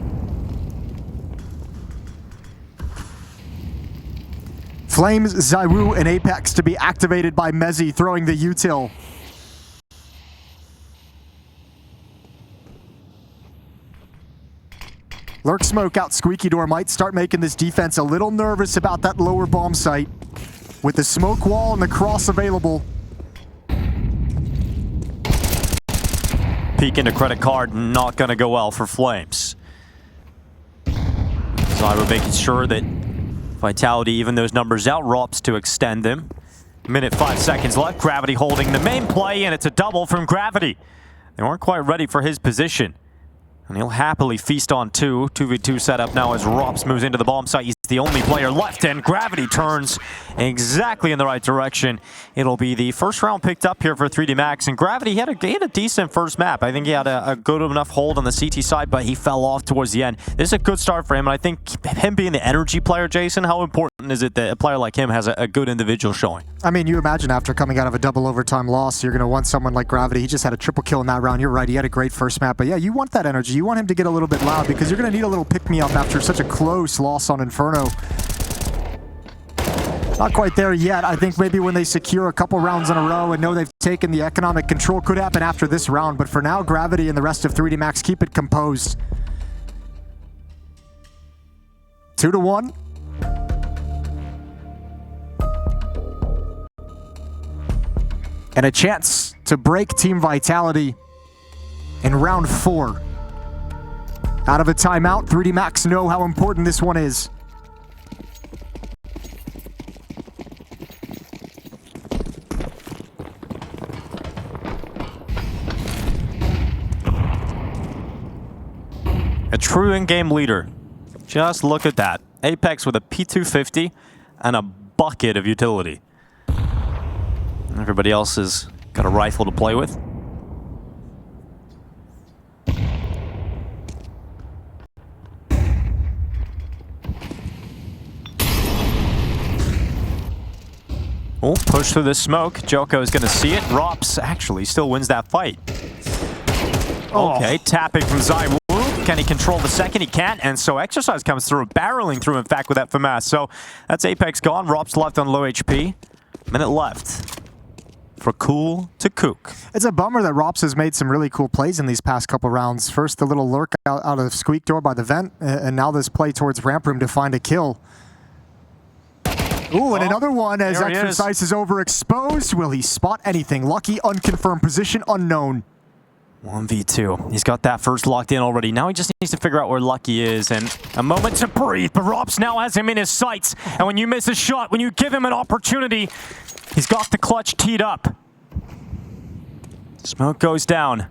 Flames, ZywOo, and Apex to be activated by Mezzy, throwing the util. Lurk smoke out Squeaky Door might start making this defense a little nervous about that lower bomb site. With the smoke wall and the cross available. Peek into credit card, not going to go well for Flames. ZywOo making sure that Vitality even those numbers out. Rops to extend them. Minute 5 seconds left. Gravity holding the main play, and it's a double from Gravity. They weren't quite ready for his position. And he'll happily feast on 2v2 setup now as Rops moves into the bomb site. He's the only player left, and Gravity turns exactly in the right direction. It'll be the first round picked up here for 3D Max, and Gravity had a decent first map. I think he had a good enough hold on the CT side, but he fell off towards the end. This is a good start for him, and I think him being the energy player, Jason, how important is it that a player like him has a good individual showing? I mean, you imagine after coming out of a double overtime loss, you're going to want someone like Gravity. He just had a triple kill in that round. You're right, he had a great first map, but yeah, you want that energy. You want him to get a little bit loud because you're going to need a little pick-me-up after such a close loss on Inferno. Not quite there yet. I think maybe when they secure a couple rounds in a row and know they've taken the economic control could happen after this round, but for now, Gravity and the rest of 3D Max keep it composed. 2-1. And a chance to break Team Vitality in round 4. Out of a timeout, 3D Max know how important this one is. A true in-game leader. Just look at that. Apex with a P250 and a bucket of utility. Everybody else has got a rifle to play with. Oh, push through the smoke. Joko is going to see it. Rops actually still wins that fight. Okay, tapping from ZywOo. Can he control the second? He can't, and so Exercise comes through, barreling through, in fact, with that FAMAS. So that's Apex gone. Rops left on low HP. Minute left for Cool to Kook. It's a bummer that Rops has made some really cool plays in these past couple rounds. First, the little lurk out of Squeak Door by the vent, and now this play towards Ramp Room to find a kill. Ooh, and another one as Exercise is overexposed. Will he spot anything? Lucky, unconfirmed position, unknown. 1v2. He's got that first locked in already. Now he just needs to figure out where Lucky is, and a moment to breathe. But Rops now has him in his sights. And when you miss a shot, when you give him an opportunity, he's got the clutch teed up. Smoke goes down.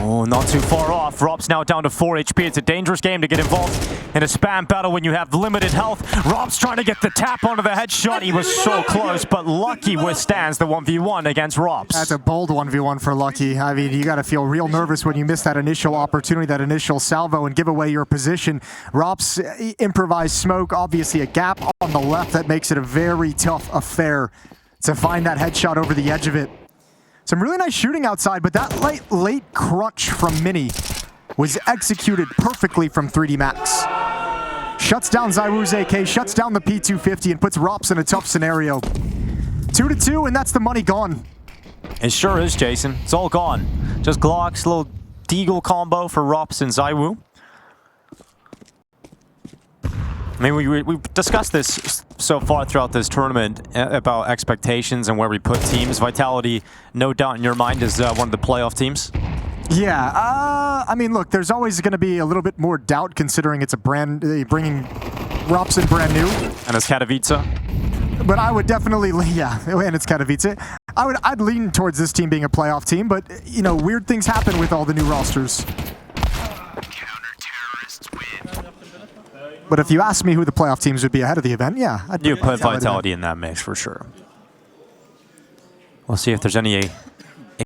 Oh, not too far off. Rops now down to 4 HP. It's a dangerous game to get involved in a spam battle when you have limited health. Rops trying to get the tap onto the headshot. He was so close, but Lucky withstands the 1v1 against Rops. That's a bold 1v1 for Lucky. I mean, you got to feel real nervous when you miss that initial opportunity, that initial salvo, and give away your position. Rops improvised smoke, obviously a gap on the left that makes it a very tough affair to find that headshot over the edge of it. Some really nice shooting outside, but that late crunch from Mini was executed perfectly from 3D Max. Shuts down ZywOo's AK, shuts down the P250, and puts Rops in a tough scenario. 2-2, and that's the money gone. It sure is, Jason. It's all gone. Just Glocks, little Deagle combo for Rops and ZywOo. I mean, we've discussed this so far throughout this tournament about expectations and where we put teams. Vitality, no doubt in your mind, is one of the playoff teams. Yeah, I mean, look, there's always going to be a little bit more doubt considering it's a bringing Rops in brand new. And it's Katowice. But I would definitely, yeah, and it's Katowice. I'd lean towards this team being a playoff team, but, you know, weird things happen with all the new rosters. But if you ask me who the playoff teams would be ahead of the event, yeah. You put Vitality in that mix for sure. We'll see if there's any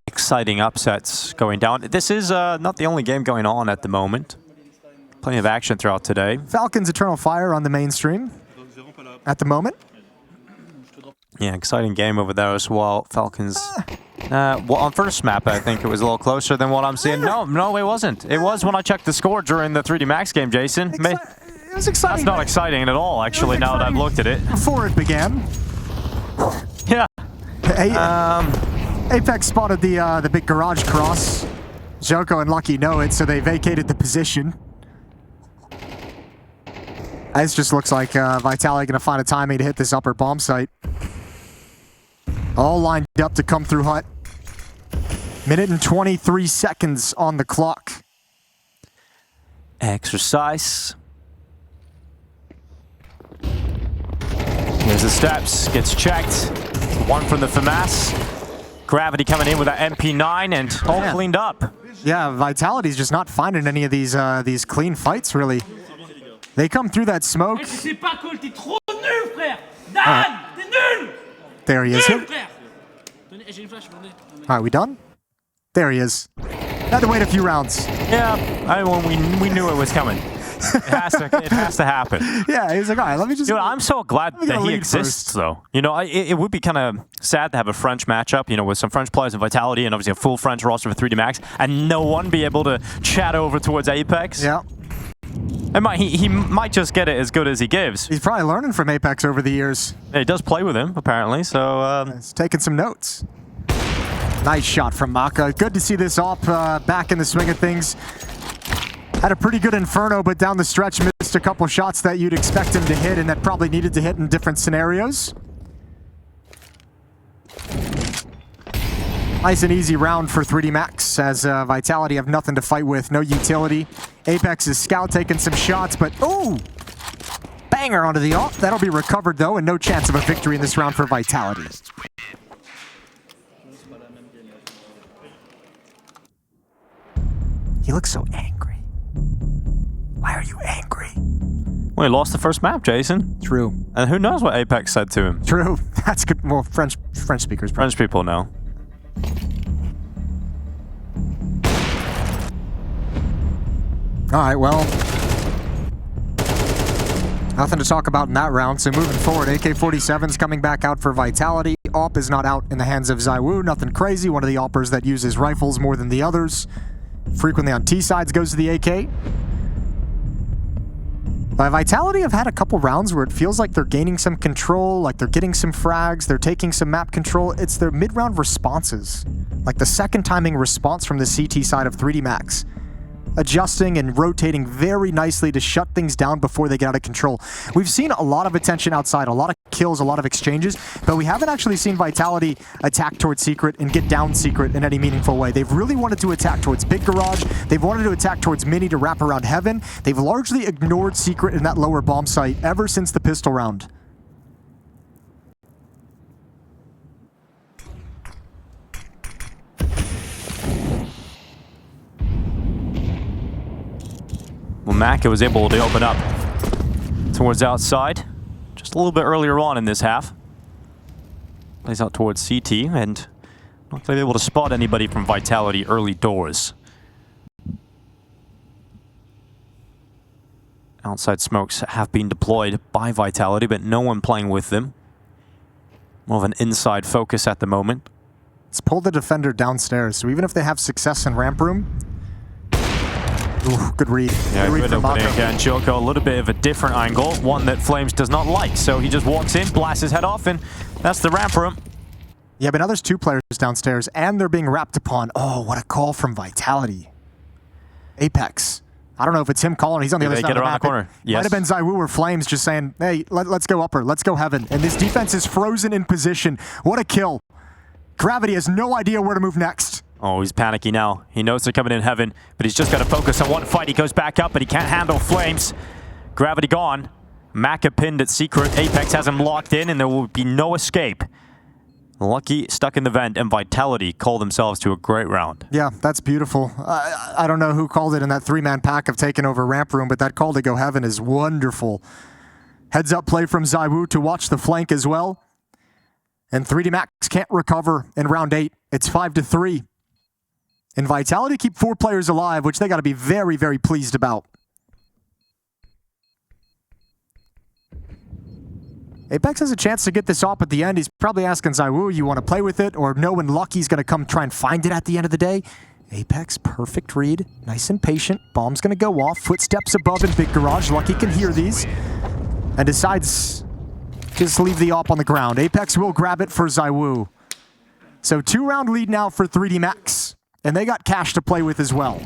exciting upsets going down. This is not the only game going on at the moment. Plenty of action throughout today. Falcons Eternal Fire on the mainstream at the moment. Yeah, exciting game over there as well. Falcons. Well, on first map, I think it was a little closer than what I'm seeing. No, it wasn't. It was when I checked the score during the 3D Max game, Jason. It was exciting. That's not exciting at all, actually, now that I've looked at it. Before it began. Yeah. Apex spotted the big garage cross. Joko and Lucky know it, so they vacated the position. This just looks like Vitality going to find a timing to hit this upper bomb site. All lined up to come through hut. Minute and 23 seconds on the clock. Exercise. Here's the steps, gets checked. One from the FAMAS. Gravity coming in with that MP9 and all cleaned up. Yeah, Vitality's just not finding any of these clean fights, really. They come through that smoke. There he is. Alright, we done? There he is. Had to wait a few rounds. Yeah, we knew it was coming. It has to happen. Yeah, he was like, all right, let me just... You know, I'm so glad that he exists, though. You know, it would be kind of sad to have a French matchup, you know, with some French players in Vitality and obviously a full French roster for 3D Max, and no one be able to chat over towards Apex. Yeah. He might just get it as good as he gives. He's probably learning from Apex over the years. Yeah, he does play with him, apparently, so... He's taking some notes. Nice shot from Maka. Good to see this op back in the swing of things. Had a pretty good Inferno, but down the stretch missed a couple shots that you'd expect him to hit and that probably needed to hit in different scenarios. Nice and easy round for 3D Max as Vitality have nothing to fight with, no utility. Apex's scout taking some shots, but ooh! Banger onto the op. That'll be recovered though, and no chance of a victory in this round for Vitality. He looks so angry. Why are you angry? Well, he lost the first map, Jason. True. And who knows what Apex said to him? True. That's good. Well, French speakers. Probably. French people know. All right, well, nothing to talk about in that round. So moving forward, AK-47's coming back out for Vitality. AWP is not out in the hands of ZywOo. Nothing crazy. One of the AWPers that uses rifles more than the others. Frequently on T-sides goes to the AK. But Vitality have had a couple rounds where it feels like they're gaining some control, like they're getting some frags, they're taking some map control. It's their mid-round responses. Like the second timing response from the CT side of 3D Max. Adjusting and rotating very nicely to shut things down before they get out of control. We've seen a lot of attention outside, a lot of kills, a lot of exchanges, but we haven't actually seen Vitality attack towards Secret and get down Secret in any meaningful way. They've really wanted to attack towards Big Garage. They've wanted to attack towards Mini to wrap around Heaven. They've largely ignored Secret in that lower bomb site ever since the pistol round. Well, Maka was able to open up towards outside just a little bit earlier on in this half. Plays out towards CT and not really able to spot anybody from Vitality early doors. Outside smokes have been deployed by Vitality, but no one playing with them. More of an inside focus at the moment. Let's pull the defender downstairs. So even if they have success in ramp room... Ooh, good read. Yeah, good read good from opening Mako. again. Joko, a little bit of a different angle, one that Flames does not like. So he just walks in, blasts his head off, and that's the ramp room. Yeah, but now there's 2 players downstairs, and they're being wrapped upon. Oh, what a call from Vitality. Apex. I don't know if it's him calling. He's on the other They side get of the around map. the corner. It Yes. might have been Zywoo or Flames just saying, hey, let's go upper. Let's go heaven. And this defense is frozen in position. What a kill. Gravity has no idea where to move next. Oh, he's panicky now. He knows they're coming in heaven, but he's just got to focus on one fight. He goes back up, but he can't handle Flames. Gravity gone. Maka pinned at secret. Apex has him locked in, and there will be no escape. Lucky stuck in the vent, and Vitality call themselves to a great round. Yeah, that's beautiful. I don't know who called it in that 3-man pack of taking over ramp room, but that call to go heaven is wonderful. Heads up play from Zywoo to watch the flank as well. And 3D Max can't recover in round 8. It's 5-3. And Vitality keep 4 players alive, which they got to be very, very pleased about. Apex has a chance to get this off at the end. He's probably asking Zywoo, you want to play with it? Or knowing Lucky's going to come try and find it at the end of the day. Apex, perfect read. Nice and patient. Bomb's going to go off. Footsteps above in Big Garage. Lucky can hear these. And decides just leave the op on the ground. Apex will grab it for Zywoo. So 2-round lead now for 3D Max. And they got cash to play with as well.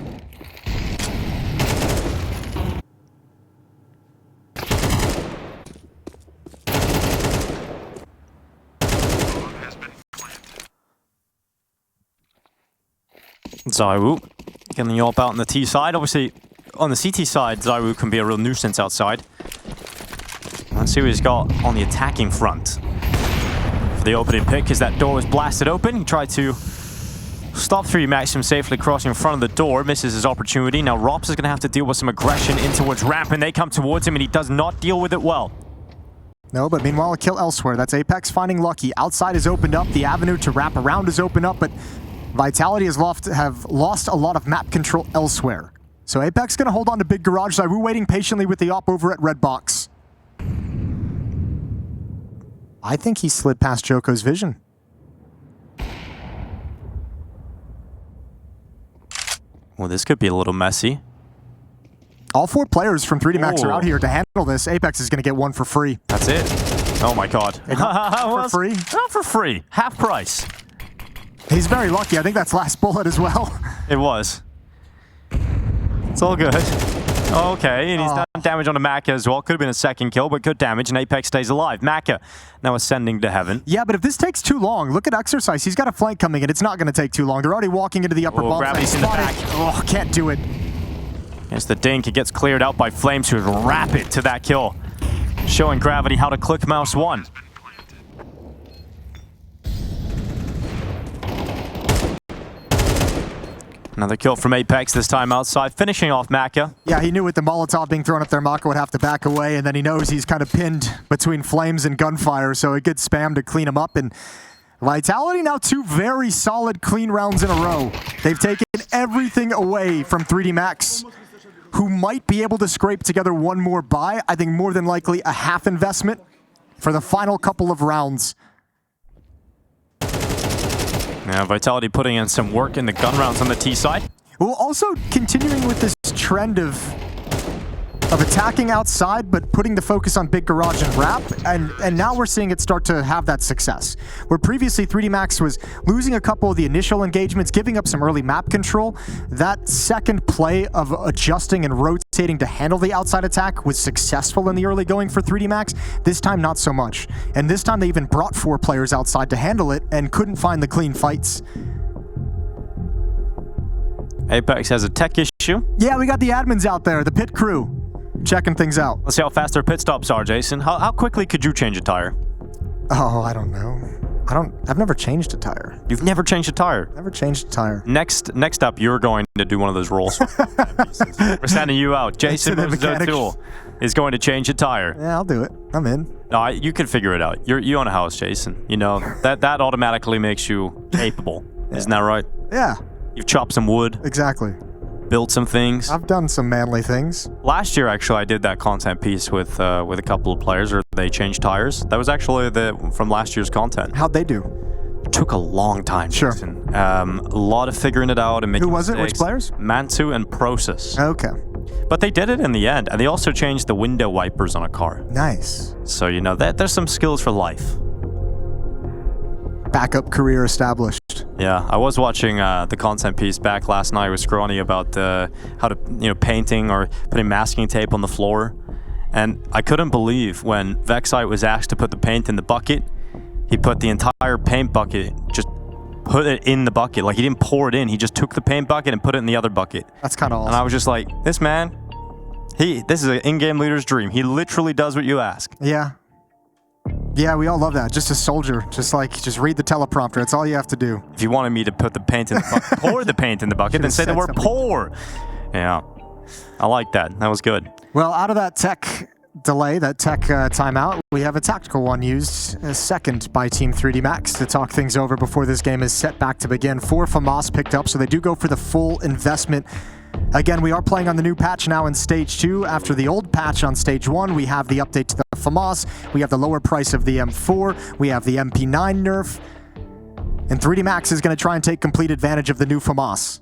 Zywoo getting the AWP out on the T side. Obviously, on the CT side, Zywoo can be a real nuisance outside. Let's see what he's got on the attacking front. For the opening pick, as that door was blasted open, he tried to stop 3D Max from safely crossing in front of the door, misses his opportunity. Now Rops is going to have to deal with some aggression in towards ramp, and they come towards him, and he does not deal with it well. No, but meanwhile, a kill elsewhere. That's Apex finding Lucky. Outside is opened up. The avenue to wrap around is opened up, but Vitality have lost a lot of map control elsewhere. So Apex going to hold on to Big Garage. Zywoo waiting patiently with the op over at Red Box. I think he slid past Joko's vision. Well, this could be a little messy. All 4 players from 3D Max are Ooh. out here to handle this. Apex is going to get 1 for free. That's it. Oh my god. For free? Not for free. Half price. He's very lucky. I think that's last bullet as well. It was. It's all good. Okay, and he's done damage on the Maka as well. Could have been a second kill, but good damage, and Apex stays alive. Maka now ascending to heaven. Yeah, but if this takes too long, look at Exercise. He's got a flank coming in. It's not going to take too long. They're already walking into the upper bomb. Gravity's in the back. Oh, can't do it. It's the dink. It gets cleared out by Flames, who is rapid to that kill. Showing Gravity how to click mouse 1. Another kill from Apex, this time outside, finishing off Maka. Yeah, he knew with the Molotov being thrown up there, Maka would have to back away, and then he knows he's kind of pinned between Flames and Gunfire, so a good spam to clean him up. And Vitality now 2 very solid clean rounds in a row. They've taken everything away from 3D Max, who might be able to scrape together 1 more buy. I think more than likely a half investment for the final couple of rounds. Yeah, Vitality putting in some work in the gun rounds on the T side. Well, also continuing with this trend of attacking outside, but putting the focus on Big Garage and Wrap, and now we're seeing it start to have that success. Where previously 3D Max was losing a couple of the initial engagements, giving up some early map control, that second play of adjusting and rotating to handle the outside attack was successful in the early going for 3D Max. This time, not so much. And this time, they even brought 4 players outside to handle it and couldn't find the clean fights. Apex has a tech issue. Yeah, we got the admins out there, the pit crew, checking things out. Let's see how fast their pit stops are, Jason. How quickly could you change a tire? Oh, I don't know. I've never changed a tire. You've never changed a tire. Never changed a tire. Next up, you're going to do one of those rolls. We're sending you out. Jason the moves mechanics. tool is going to change a tire. Yeah, I'll do it. I'm in. No, you can figure it out. You own a house, Jason. You know that automatically makes you capable. Isn't that right? Yeah, You've chopped some wood, exactly. built some things. I've done some manly things. Last year, actually, I did that content piece with a couple of players, or they changed tires. That was actually from last year's content. How'd they do? took a long time, Sure. Jason. A lot of figuring it out and making Who was it? Which mistakes. players? Mantu and Process. Okay. But they did it in the end, and they also changed the window wipers on a car. Nice. So, you know, there's some skills for life. Backup career established. Yeah, I was watching the content piece back last night with Scrawny about how to, painting or putting masking tape on the floor. And I couldn't believe when Vexite was asked to put the paint in the bucket, he put the entire paint bucket, just put it in the bucket. Like, he didn't pour it in. He just took the paint bucket and put it in the other bucket. That's kind of awesome. And I was just like, this man, this is an in-game leader's dream. He literally does what you ask. Yeah. Yeah, we all love that. Just a soldier. Just read the teleprompter. That's all you have to do. If you wanted me to put the paint in the bucket, pour the paint in the bucket, then say the word something. pour. Yeah, I like that. That was good. Well, out of that tech delay, that tech timeout, we have a tactical one used as second by Team 3D Max to talk things over before this game is set back to begin. 4 FAMAS picked up, so they do go for the full investment. Again, we are playing on the new patch now in Stage 2. After the old patch on Stage 1, we have the update to the FAMAS. We have the lower price of the M4. We have the MP9 nerf. And 3D Max is going to try and take complete advantage of the new FAMAS.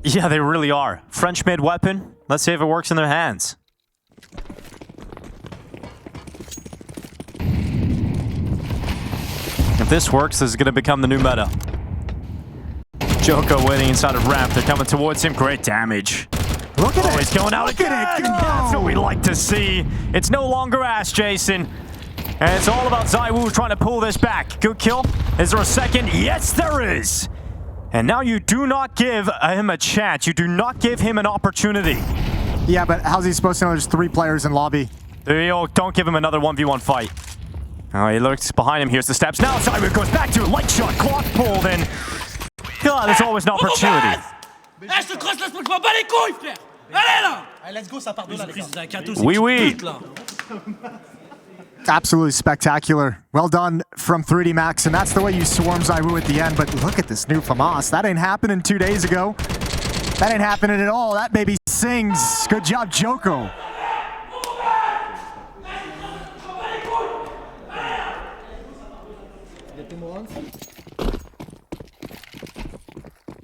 Yeah, they really are. French-made weapon. Let's see if it works in their hands. If this works, this is going to become the new meta. Joko waiting inside of ramp. They're coming towards him. Great damage. Look at it. He's going out again. That's what we like to see. It's no longer Ash, Jason. And it's all about ZywOo trying to pull this back. Good kill. Is there a second? Yes, there is. And now you do not give him a chance. You do not give him an opportunity. Yeah, but how's he supposed to know there's 3 players in lobby? Don't give him another 1v1 fight. Oh, he looks behind him. Here's the steps. Now ZywOo goes back to it. Light shot. Clock pulled in. God, there's always an opportunity. Je te crosse, laisse-moi pas les couilles, frère. Allez là. Allez, let's go, ça part de là, les gars. Oui, oui. Absolutely spectacular. Well done from 3D Max, and that's the way you swarm ZywOo at the end. But look at this new FAMAS. That ain't happening 2 days ago. That ain't happening at all. That baby sings. Good job, Joko.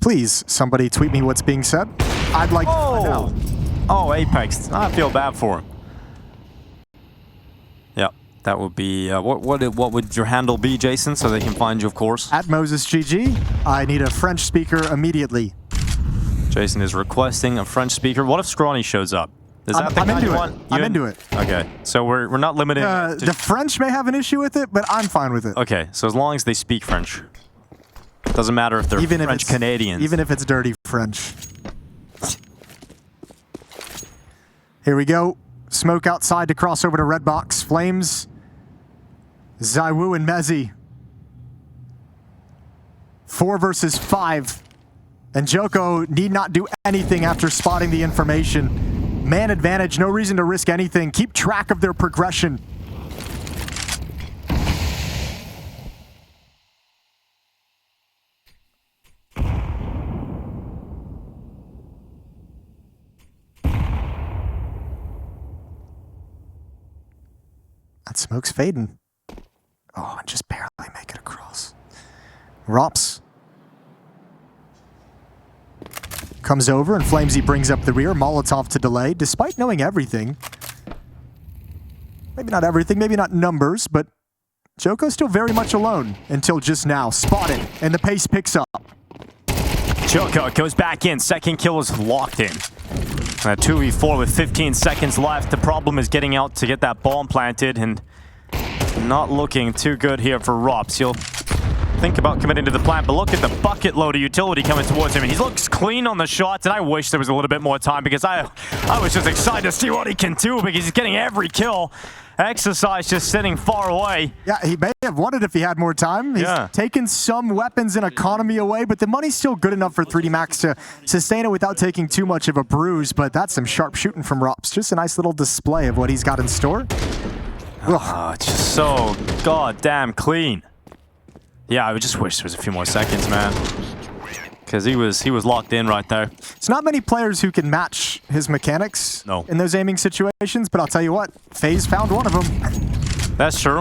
Please, somebody tweet me what's being said. I'd like to find out. Oh, Apex. I feel bad for him. Yeah, that would be... what would your handle be, Jason, so they can find you, of course? At MosesGG, I need a French speaker immediately. Jason is requesting a French speaker. What if Scrawny shows up? Is that the I'm guy into you it. want? I'm into it. Okay, so we're not limited to... The French may have an issue with it, but I'm fine with it. Okay, so as long as they speak French. Doesn't matter if they're French Canadians. Even if it's dirty French. Here we go. Smoke outside to cross over to red box. Flames. ZywOo and Mezzy. 4 versus 5. And Joko need not do anything after spotting the information. Man advantage, no reason to risk anything. Keep track of their progression. That smoke's fading. Oh, and just barely make it across. Rops comes over, and Flamesy brings up the rear. Molotov to delay, despite knowing everything. Maybe not everything, maybe not numbers, but Joko's still very much alone until just now. Spotted, and the pace picks up. Joko goes back in. Second kill is locked in. 2v4 with 15 seconds left. The problem is getting out to get that bomb planted, and not looking too good here for Rops. He'll think about committing to the plant, but look at the bucket load of utility coming towards him, and he looks clean on the shots, and I wish there was a little bit more time because I was just excited to see what he can do because he's getting every kill. Exercise just sitting far away. Yeah, he may have won it if he had more time. He's taken some weapons and economy away, but the money's still good enough for 3D Max to sustain it without taking too much of a bruise, but that's some sharp shooting from Rops. Just a nice little display of what he's got in store. Oh, it's just so goddamn clean. Yeah, I just wish there was a few more seconds, man. Because he was locked in right there. It's not many players who can match his mechanics in those aiming situations, but I'll tell you what, FaZe found one of them. That's true.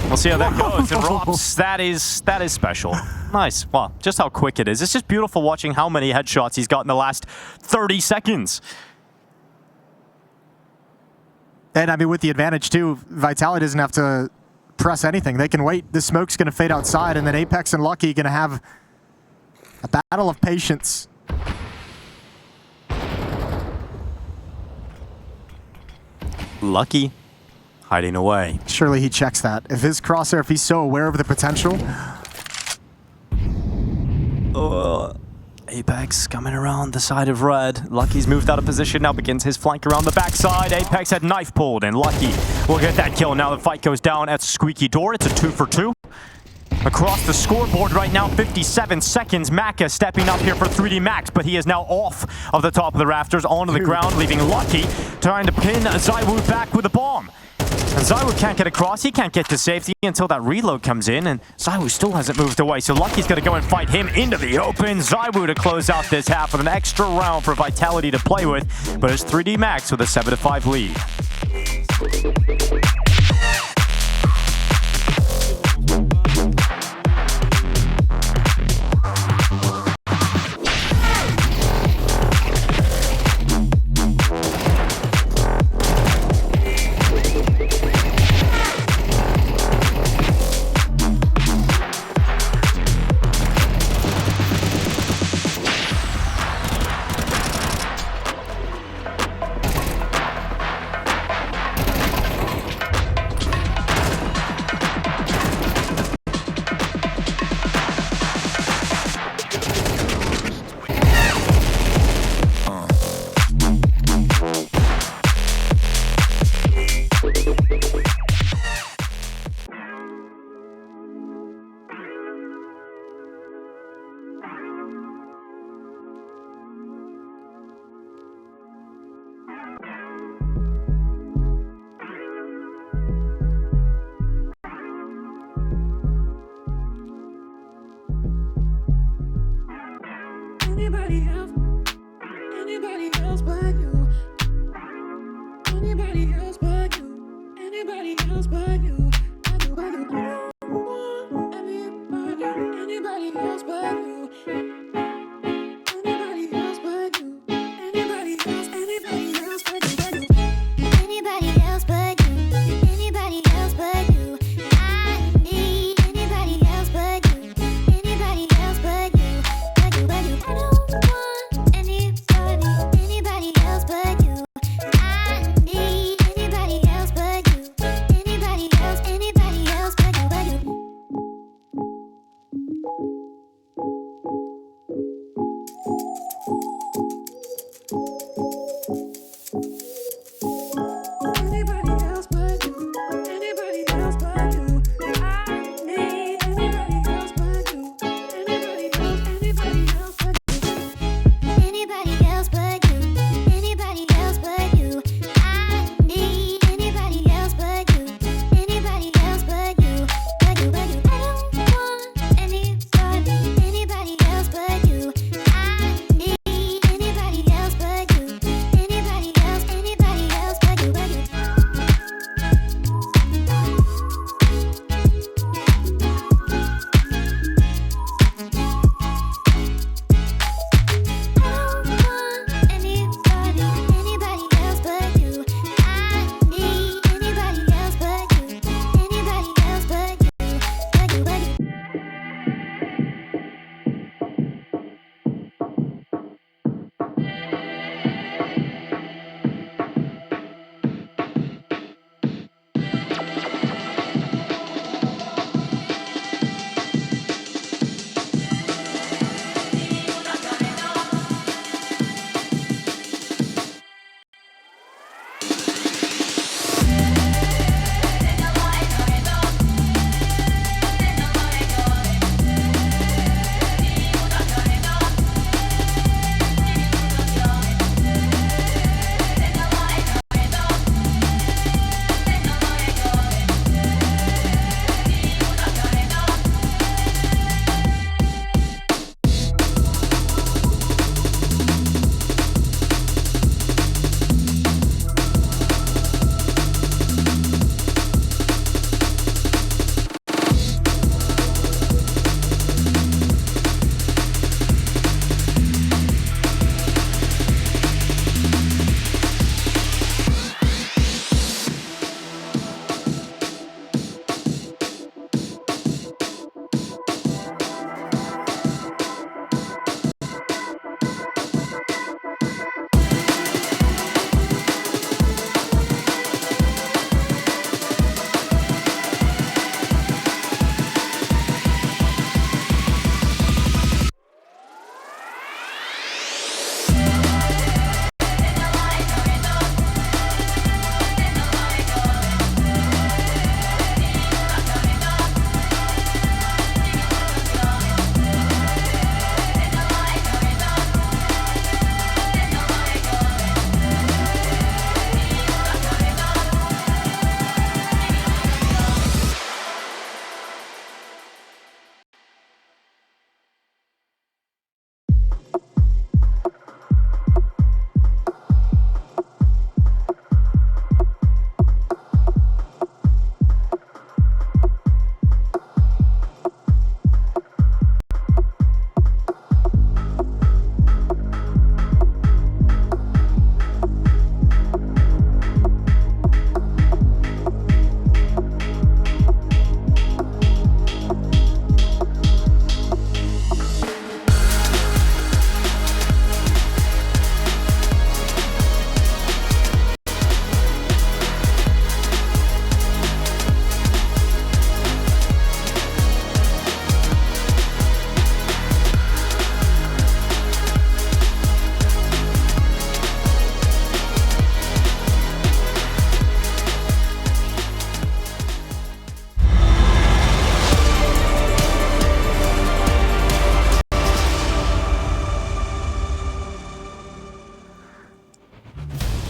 We'll see how that goes. And Robs, that is special. Nice. Well, just how quick it is. It's just beautiful watching how many headshots he's got in the last 30 seconds. And I mean, with the advantage too, Vitality doesn't have to press anything. They can wait. The smoke's going to fade outside, and then Apex and Lucky going to have a battle of patience. Lucky hiding away. Surely he checks that. If his crosshair, if he's so aware of the potential. Apex coming around the side of red. Lucky's moved out of position, now begins his flank around the backside. Apex had knife pulled, and Lucky will get that kill. Now the fight goes down at Squeaky Door. It's a 2 for 2. Across the scoreboard right now, 57 seconds. Maka stepping up here for 3D Max, but he is now off of the top of the rafters onto the ground, leaving Lucky trying to pin ZywOo back with a bomb. And ZywOo can't get across, he can't get to safety until that reload comes in, and ZywOo still hasn't moved away, so Lucky's gonna go and fight him into the open. ZywOo to close out this half with an extra round for Vitality to play with, but it's 3D Max with a 7-5 lead.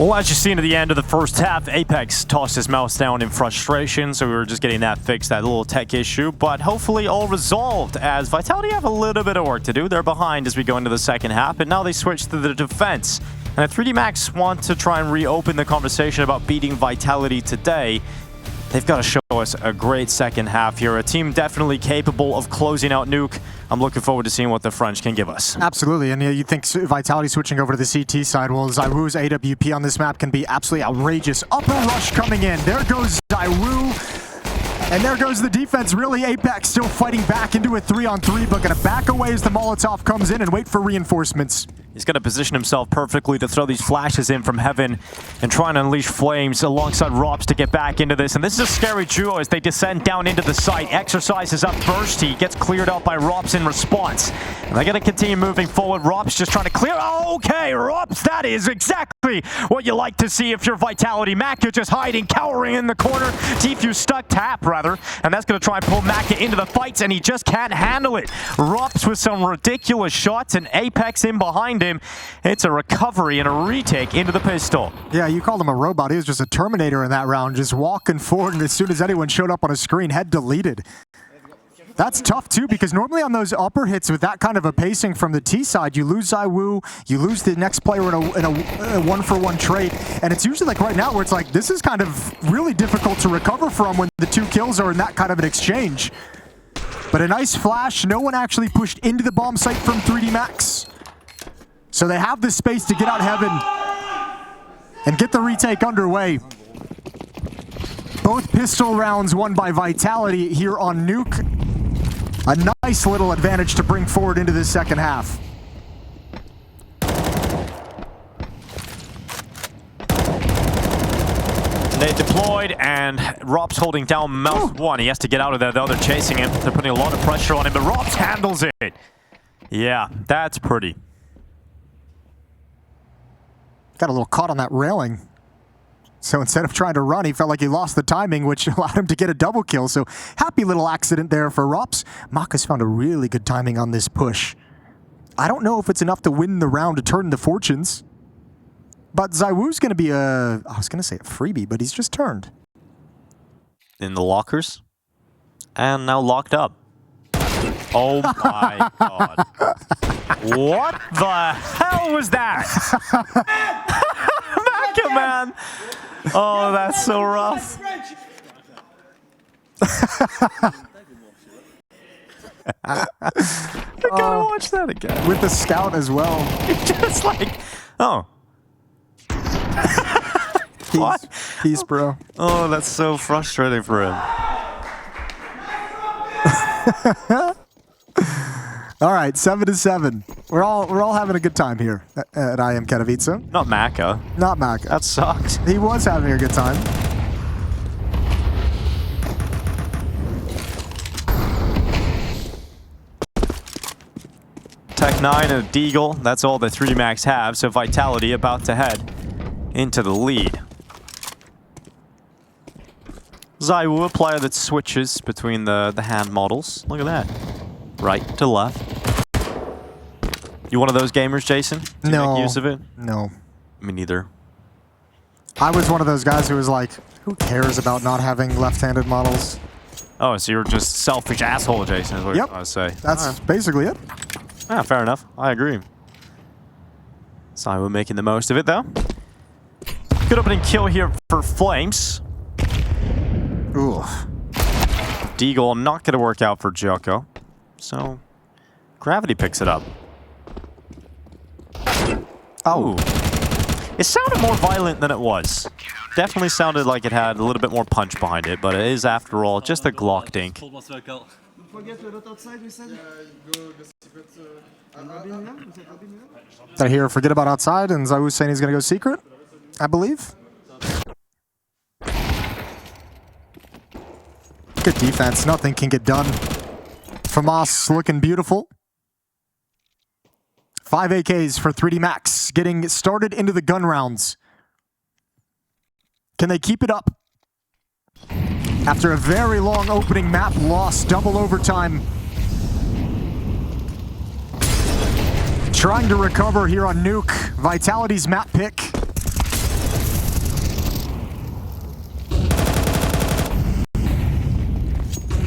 Well, as you've seen at the end of the first half, Apex tossed his mouse down in frustration, so we were just getting that fixed, that little tech issue, but hopefully all resolved, as Vitality have a little bit of work to do. They're behind as we go into the second half, and now they switch to the defense. And if 3D Max want to try and reopen the conversation about beating Vitality today, they've got to show us a great second half here. A team definitely capable of closing out Nuke. I'm looking forward to seeing what the French can give us. Absolutely, and you think Vitality switching over to the CT side, well, ZywOo's AWP on this map can be absolutely outrageous. Upper rush coming in. There goes ZywOo. And there goes the defense. Really, Apex still fighting back into a 3-on-3, but gonna back away as the Molotov comes in and wait for reinforcements. He's going to position himself perfectly to throw these flashes in from heaven and try and unleash flames alongside Rops to get back into this. And this is a scary duo as they descend down into the site. Exercises up first. He gets cleared out by Rops in response. And they're going to continue moving forward. Rops just trying to clear. Oh, okay, Rops, that is exactly what you like to see if you're Vitality. Maka just hiding, cowering in the corner. Tfue stuck, Tap rather. And that's going to try and pull Maka into the fights, and he just can't handle it. Rops with some ridiculous shots and Apex in behind him. It's a recovery and a retake into the pistol. Yeah, you called him a robot. He was just a Terminator in that round, just walking forward, and as soon as anyone showed up on a screen, head deleted. That's tough too, because normally on those upper hits with that kind of a pacing from the T side, you lose ZywOo, you lose the next player in a one-for-one trade, and it's usually like right now where it's like, this is kind of really difficult to recover from when the 2 kills are in that kind of an exchange. But a nice flash, no one actually pushed into the bomb site from 3D Max. So they have the space to get out heaven and get the retake underway. Both pistol rounds won by Vitality here on Nuke. A nice little advantage to bring forward into this second half. They deployed, and Rops holding down Mouse 1. He has to get out of there, though. They're chasing him. They're putting a lot of pressure on him, but Rops handles it. Yeah, that's pretty. Got a little caught on that railing. So instead of trying to run, he felt like he lost the timing, which allowed him to get a double kill. So happy little accident there for Rops. Maka's found a really good timing on this push. I don't know if it's enough to win the round to turn the fortunes. But ZywOo's going to be I was going to say a freebie, but he's just turned. In the lockers. And now locked up. Oh my god. What the hell was that? Maka, man. Oh, that's so rough. I gotta watch that again. With the scout as well. Just like, oh. What? Peace, bro. Oh, that's so frustrating for him. All right, 7-7. We're all having a good time here at IEM Katowice. Not Maka. Not Maka. That sucked. He was having a good time. Tech 9 and a Deagle. That's all the 3D Max have. So Vitality about to head into the lead. ZywOo, a player that switches between the hand models. Look at that. Right to left. You one of those gamers, Jason? Do you make use of it? No. Me neither. I was one of those guys who was like, who cares about not having left-handed models? Oh, so you're just selfish asshole, Jason, is what Yep. I would say. That's basically it. Ah, fair enough. I agree. ZywOo making the most of it, though. Good opening kill here for Flames. Ooh. Deagle not going to work out for Joko. So, Gravity picks it up. Oh. It sounded more violent than it was. Definitely sounded like it had a little bit more punch behind it, but it is, after all, just a Glock dink. Did I hear forget about outside and ZywOo's saying he's going to go secret? I believe. Good defense. Nothing can get done. FAMAS looking beautiful. 5 AKs for 3D Max. Getting started into the gun rounds. Can they keep it up? After a very long opening map loss, double overtime. Trying to recover here on Nuke. Vitality's map pick.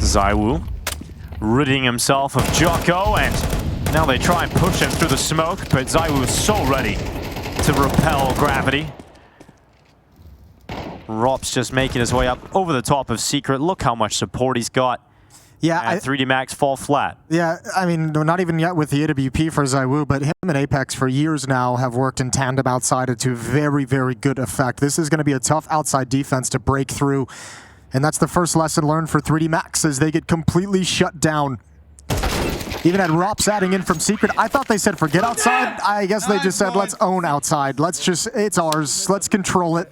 ZywOo ridding himself of Jocko, and now they try and push him through the smoke, but ZywOo is so ready to repel gravity. Rop's just making his way up over the top of Secret. Look how much support he's got. Yeah, and 3D Max fall flat. Yeah, I mean, not even yet with the AWP for ZywOo, but him and Apex for years now have worked in tandem outside to very, very good effect. This is going to be a tough outside defense to break through, and that's the first lesson learned for 3D Max as they get completely shut down. Even had Rops adding in from Secret. I thought they said forget outside. I guess they just said let's own outside. Let's just, it's ours. Let's control it.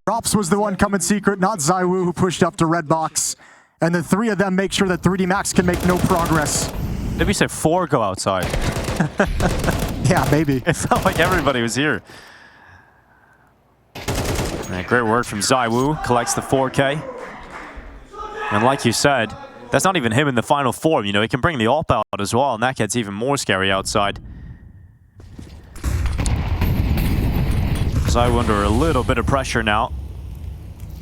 Rops was the one coming Secret, not ZywOo, who pushed up to red box. And the three of them make sure that 3D Max can make no progress. Did we say 4 go outside? Yeah, maybe. It felt like everybody was here. And great work from ZywOo, collects the 4K. And like you said, that's not even him in the final form. You know, he can bring the AWP out as well, and that gets even more scary outside. ZywOo under a little bit of pressure now.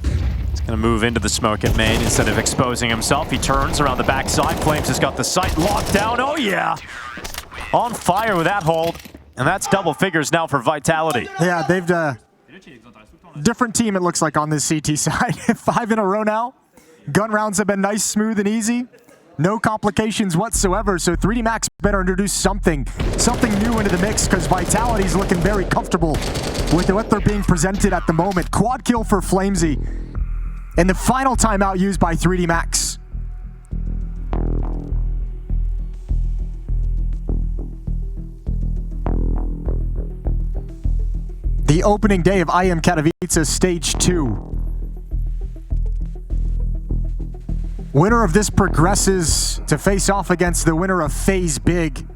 He's gonna move into the smoke at main instead of exposing himself. He turns around the backside. Flames has got the sight locked down. Oh yeah! On fire with that hold. And that's double figures now for Vitality. Yeah, they've different team it looks like on this CT side. 5 in a row now. Gun rounds have been nice, smooth, and easy. No complications whatsoever, so 3D Max better introduce something new into the mix because Vitality's looking very comfortable with what they're being presented at the moment. Quad kill for Flamesy. And the final timeout used by 3D Max. The opening day of IEM Katowice Stage 2. Winner of this progresses to face off against the winner of FaZe Big.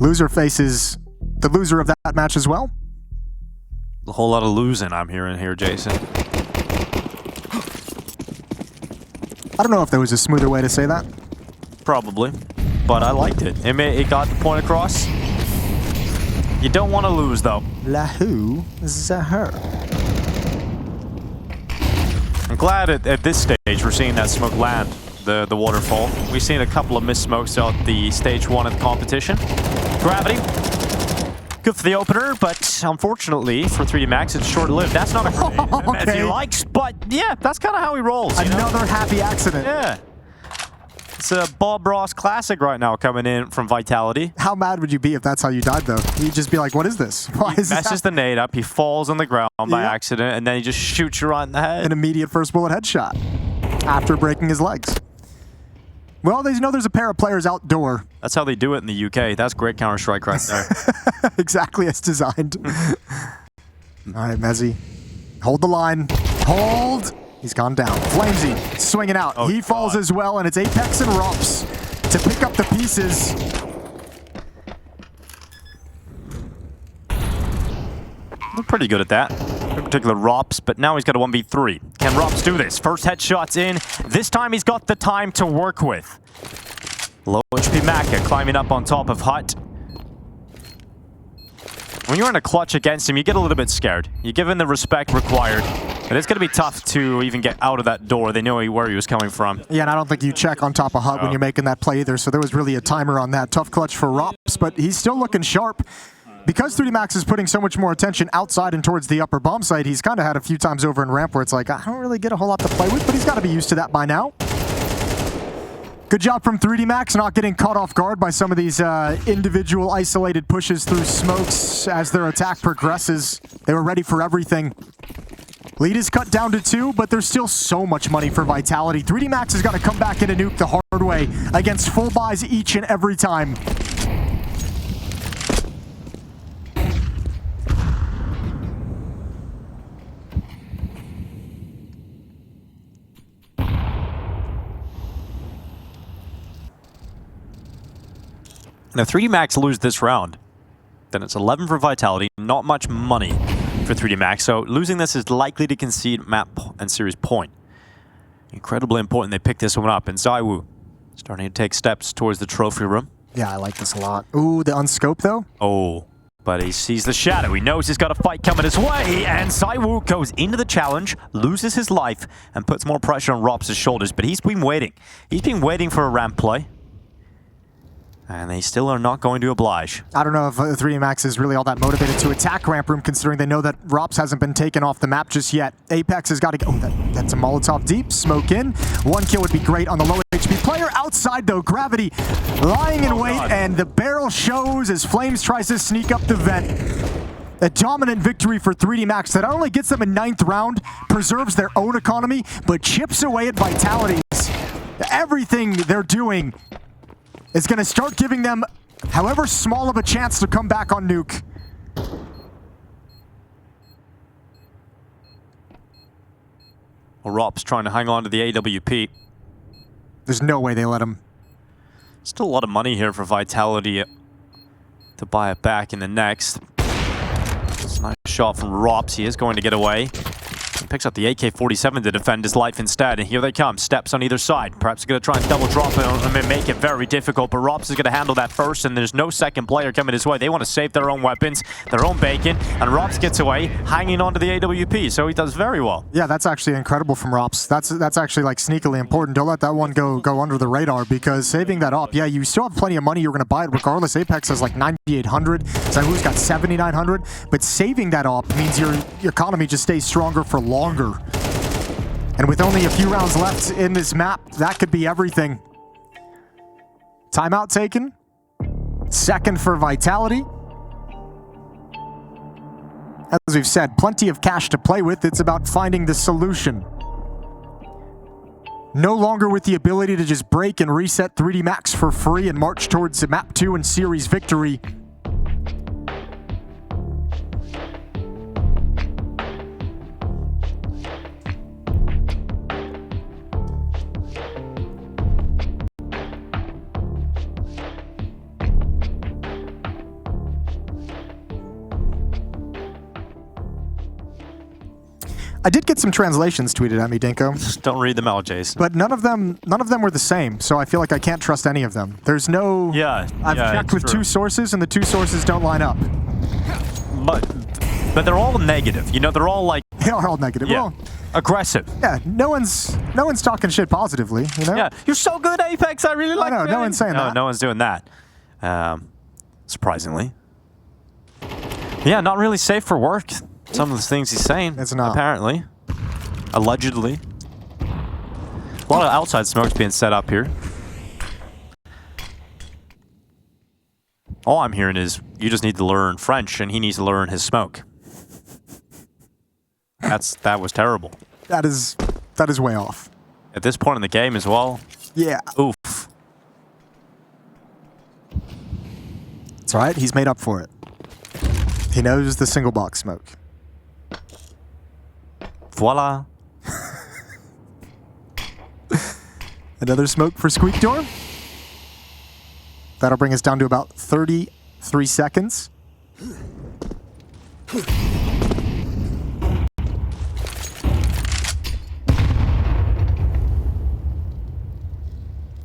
Loser faces the loser of that match as well. A whole lot of losing I'm hearing here, Jason. I don't know if there was a smoother way to say that. Probably, but I liked it. It got the point across. You don't want to lose, though. Lahu Zahar. I'm glad at this stage we're seeing that smoke land, the waterfall. We've seen a couple of missed smokes out the stage 1 of the competition. Gravity, good for the opener, but unfortunately for 3D Max, it's short-lived. That's not a grenade, as he likes, but yeah, that's kind of how he rolls. Another happy accident. Yeah. It's a Bob Ross classic right now coming in from Vitality. How mad would you be if that's how you died, though? You'd just be like, what is this? Why is messes the nade up, he falls on the ground by accident, and then he just shoots you right in the head. An immediate first bullet headshot after breaking his legs. Well, they know there's a pair of players outdoor. That's how they do it in the UK. That's great Counter-Strike right there. Exactly as designed. All right, Mezzy. Hold the line. Hold. He's gone down. Flamesy swinging out. Oh, he falls as well, and it's Apex and Rops to pick up the pieces. They're pretty good at that. In particular, Rops, but now he's got a 1v3. Can Rops do this? First headshot's in. This time he's got the time to work with. Low HP Maka climbing up on top of Hut. When you're in a clutch against him, you get a little bit scared. You give him the respect required. But it's going to be tough to even get out of that door. They know where he was coming from. Yeah, and I don't think you check on top of Hut when you're making that play either, so there was really a timer on that. Tough clutch for Rops, but he's still looking sharp. Because 3D Max is putting so much more attention outside and towards the upper bomb site, he's kind of had a few times over in ramp where it's like, I don't really get a whole lot to play with, but he's got to be used to that by now. Good job from 3D Max not getting caught off guard by some of these individual isolated pushes through smokes as their attack progresses. They were ready for everything. Lead is cut down to 2, but there's still so much money for Vitality. 3D Max has got to come back into Nuke the hard way against full buys each and every time. And if 3D Max lose this round, then it's 11 for Vitality, not much money for 3D Max. So losing this is likely to concede map and series point. Incredibly important they pick this one up. And ZywOo Starting to take steps towards the trophy room. Yeah, I like this a lot. Ooh, the unscope though. Oh, but he sees the shadow. He knows he's got a fight coming his way, and Saiwu goes into the challenge, loses his life, and puts more pressure on Rops' shoulders. But he's been waiting. He's been waiting for a ramp play. And they still are not going to oblige. I don't know if 3D Max is really all that motivated to attack ramp room, considering they know that Rops hasn't been taken off the map just yet. Apex has got to go. Oh, that's a Molotov deep. Smoke in. 1 kill would be great on the low HP player. Outside, though, Gravity lying in wait, and the barrel shows as Flames tries to sneak up the vent. A dominant victory for 3D Max that not only gets them a 9th round, preserves their own economy, but chips away at Vitality's. Everything they're doing is going to start giving them however small of a chance to come back on Nuke. Well, Rops trying to hang on to the AWP. There's no way they let him. Still a lot of money here for Vitality to buy it back in the next. It's a nice shot from Rops. He is going to get away. He picks up the AK-47 to defend his life instead, and here they come. Steps on either side. Perhaps going to try and double drop it and make it very difficult, but Rops is going to handle that first, and there's no second player coming his way. They want to save their own weapons, their own bacon, and Rops gets away, hanging onto the AWP, so he does very well. Yeah, that's actually incredible from Rops. That's actually like sneakily important. Don't let that one go under the radar, because saving that up, yeah, you still have plenty of money. You're going to buy it regardless. Apex has like 9,800. Zaiwu's got 7,900, but saving that up means your economy just stays stronger for longer. And with only a few rounds left in this map, that could be everything. Timeout taken. Second for Vitality. As we've said, plenty of cash to play with. It's about finding the solution. No longer with the ability to just break and reset 3D Max for free and march towards map 2 and series victory. I did get some translations tweeted at me, Dinko. Just don't read them out, Jason. But none of them were the same, so I feel like I can't trust any of them. There's no... Yeah, I've checked with 2 sources, and the 2 sources don't line up. But they're all negative. You know, they're all like... They are all negative. Yeah. Well, aggressive. yeah, no one's talking shit positively, you know? Yeah, you're so good, Apex. I really like no, it. no one's saying that. No one's doing that. Surprisingly. Yeah, not really safe for work. Some of the things he's saying. It's not. Apparently. Allegedly. A lot of outside smokes being set up here. All I'm hearing is you just need to learn French and he needs to learn his smoke. That was terrible. That is way off. At this point in the game as well. Yeah. Oof. It's all right. He's made up for it. He knows the single box smoke. Voila. Another smoke for Squeak Door. That'll bring us down to about 33 seconds.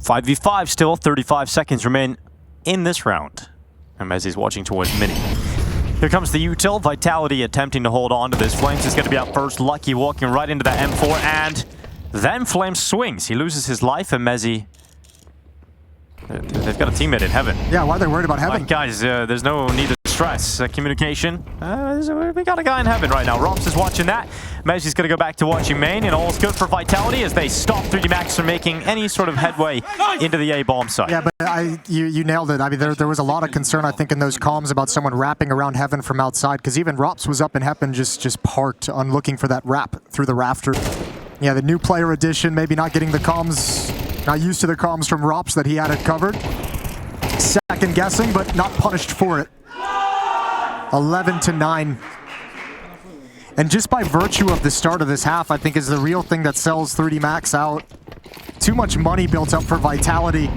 5v5 still, 35 seconds remain in this round. And as he's watching towards Mini. Here comes the util. Vitality attempting to hold on to this. Flames is going to be out first. Lucky walking right into that M4, and then Flames swings. He loses his life, and Mezzi... They've got a teammate in heaven. Yeah, why are they worried about heaven? Guys, there's no need to stress. Communication. We got a guy in heaven right now. Rops is watching that. Mezzi's going to go back to watching main, and all's good for Vitality as they stop 3D Max from making any sort of headway into the A-bomb site. Yeah, but you nailed it. I mean, there was a lot of concern, I think, in those comms about someone wrapping around heaven from outside, because even Rops was up in heaven just parked on looking for that wrap through the rafter. Yeah, the new player edition, maybe not getting the comms, not used to the comms from Rops that he had it covered. Second guessing, but not punished for it. 11-9. And just by virtue of the start of this half, I think is the real thing that sells 3D Max out. Too much money built up for Vitality.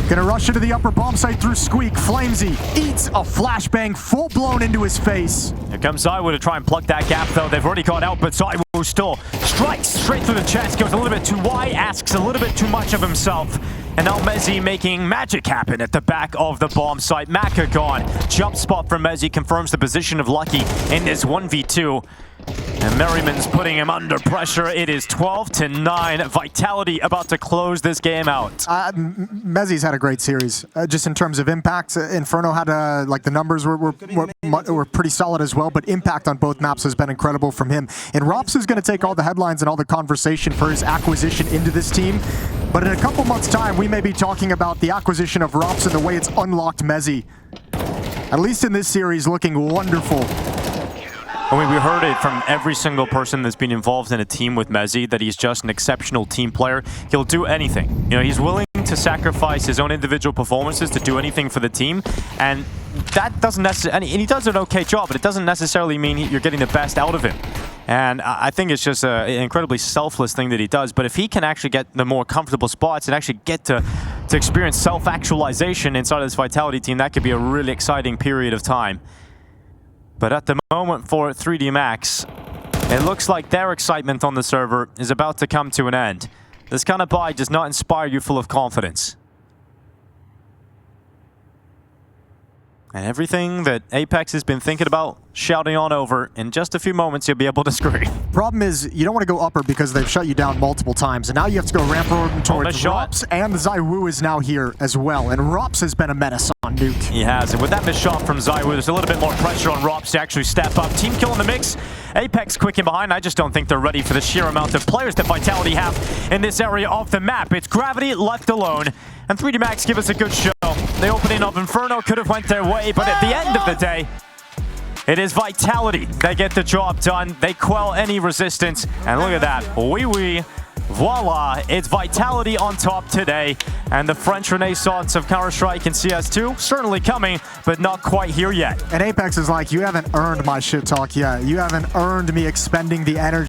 Gonna rush into the upper bomb site through Squeak. Flamesy eats a flashbang full blown into his face. Here comes Zaiwu to try and plug that gap, though. They've already got out, but Zaiwu still strikes straight through the chest, goes a little bit too wide, asks a little bit too much of himself. And now Mezzi making magic happen at the back of the bomb site. Maka gone. Jump spot from Mezzi confirms the position of Lucky in this 1v2. And Merriman's putting him under pressure. It is 12-9. Vitality about to close this game out. Mezzi's had a great series, just in terms of impact. Inferno had like the numbers were pretty solid as well, but impact on both maps has been incredible from him. And Rops is going to take all the headlines and all the conversation for his acquisition into this team. But in a couple months' time, we may be talking about the acquisition of Rops and the way it's unlocked Mezzi. At least in this series, looking wonderful. I mean, we heard it from every single person that's been involved in a team with Mezzi that he's just an exceptional team player. He'll do anything. You know, he's willing to sacrifice his own individual performances to do anything for the team, and that doesn't necessarily, and he does an okay job, but it doesn't necessarily mean you're getting the best out of him. And I think it's just an incredibly selfless thing that he does. But if he can actually get the more comfortable spots and actually get to experience self-actualization inside of this Vitality team, that could be a really exciting period of time. But at the moment for 3D Max, it looks like their excitement on the server is about to come to an end. This kind of buy does not inspire you full of confidence. And everything that Apex has been thinking about shouting on over, in just a few moments you'll be able to scream. Problem is, you don't want to go upper because they've shut you down multiple times, and now you have to go ramp road towards Rops, and ZywOo is now here as well, and Rops has been a menace on Nuke. He has, and with that missed shot from ZywOo, there's a little bit more pressure on Rops to actually step up. Team kill in the mix. Apex quick in behind. I just don't think they're ready for the sheer amount of players that Vitality have in this area of the map. It's Gravity left alone, and 3D Max give us a good show. The opening of Inferno could have went their way, but at the end of the day, it is Vitality. They get the job done. They quell any resistance. And look at that. Oui. Voila. It's Vitality on top today. And the French Renaissance of Counter-Strike and CS2 certainly coming, but not quite here yet. And Apex is like, you haven't earned my shit talk yet. You haven't earned me expending the energy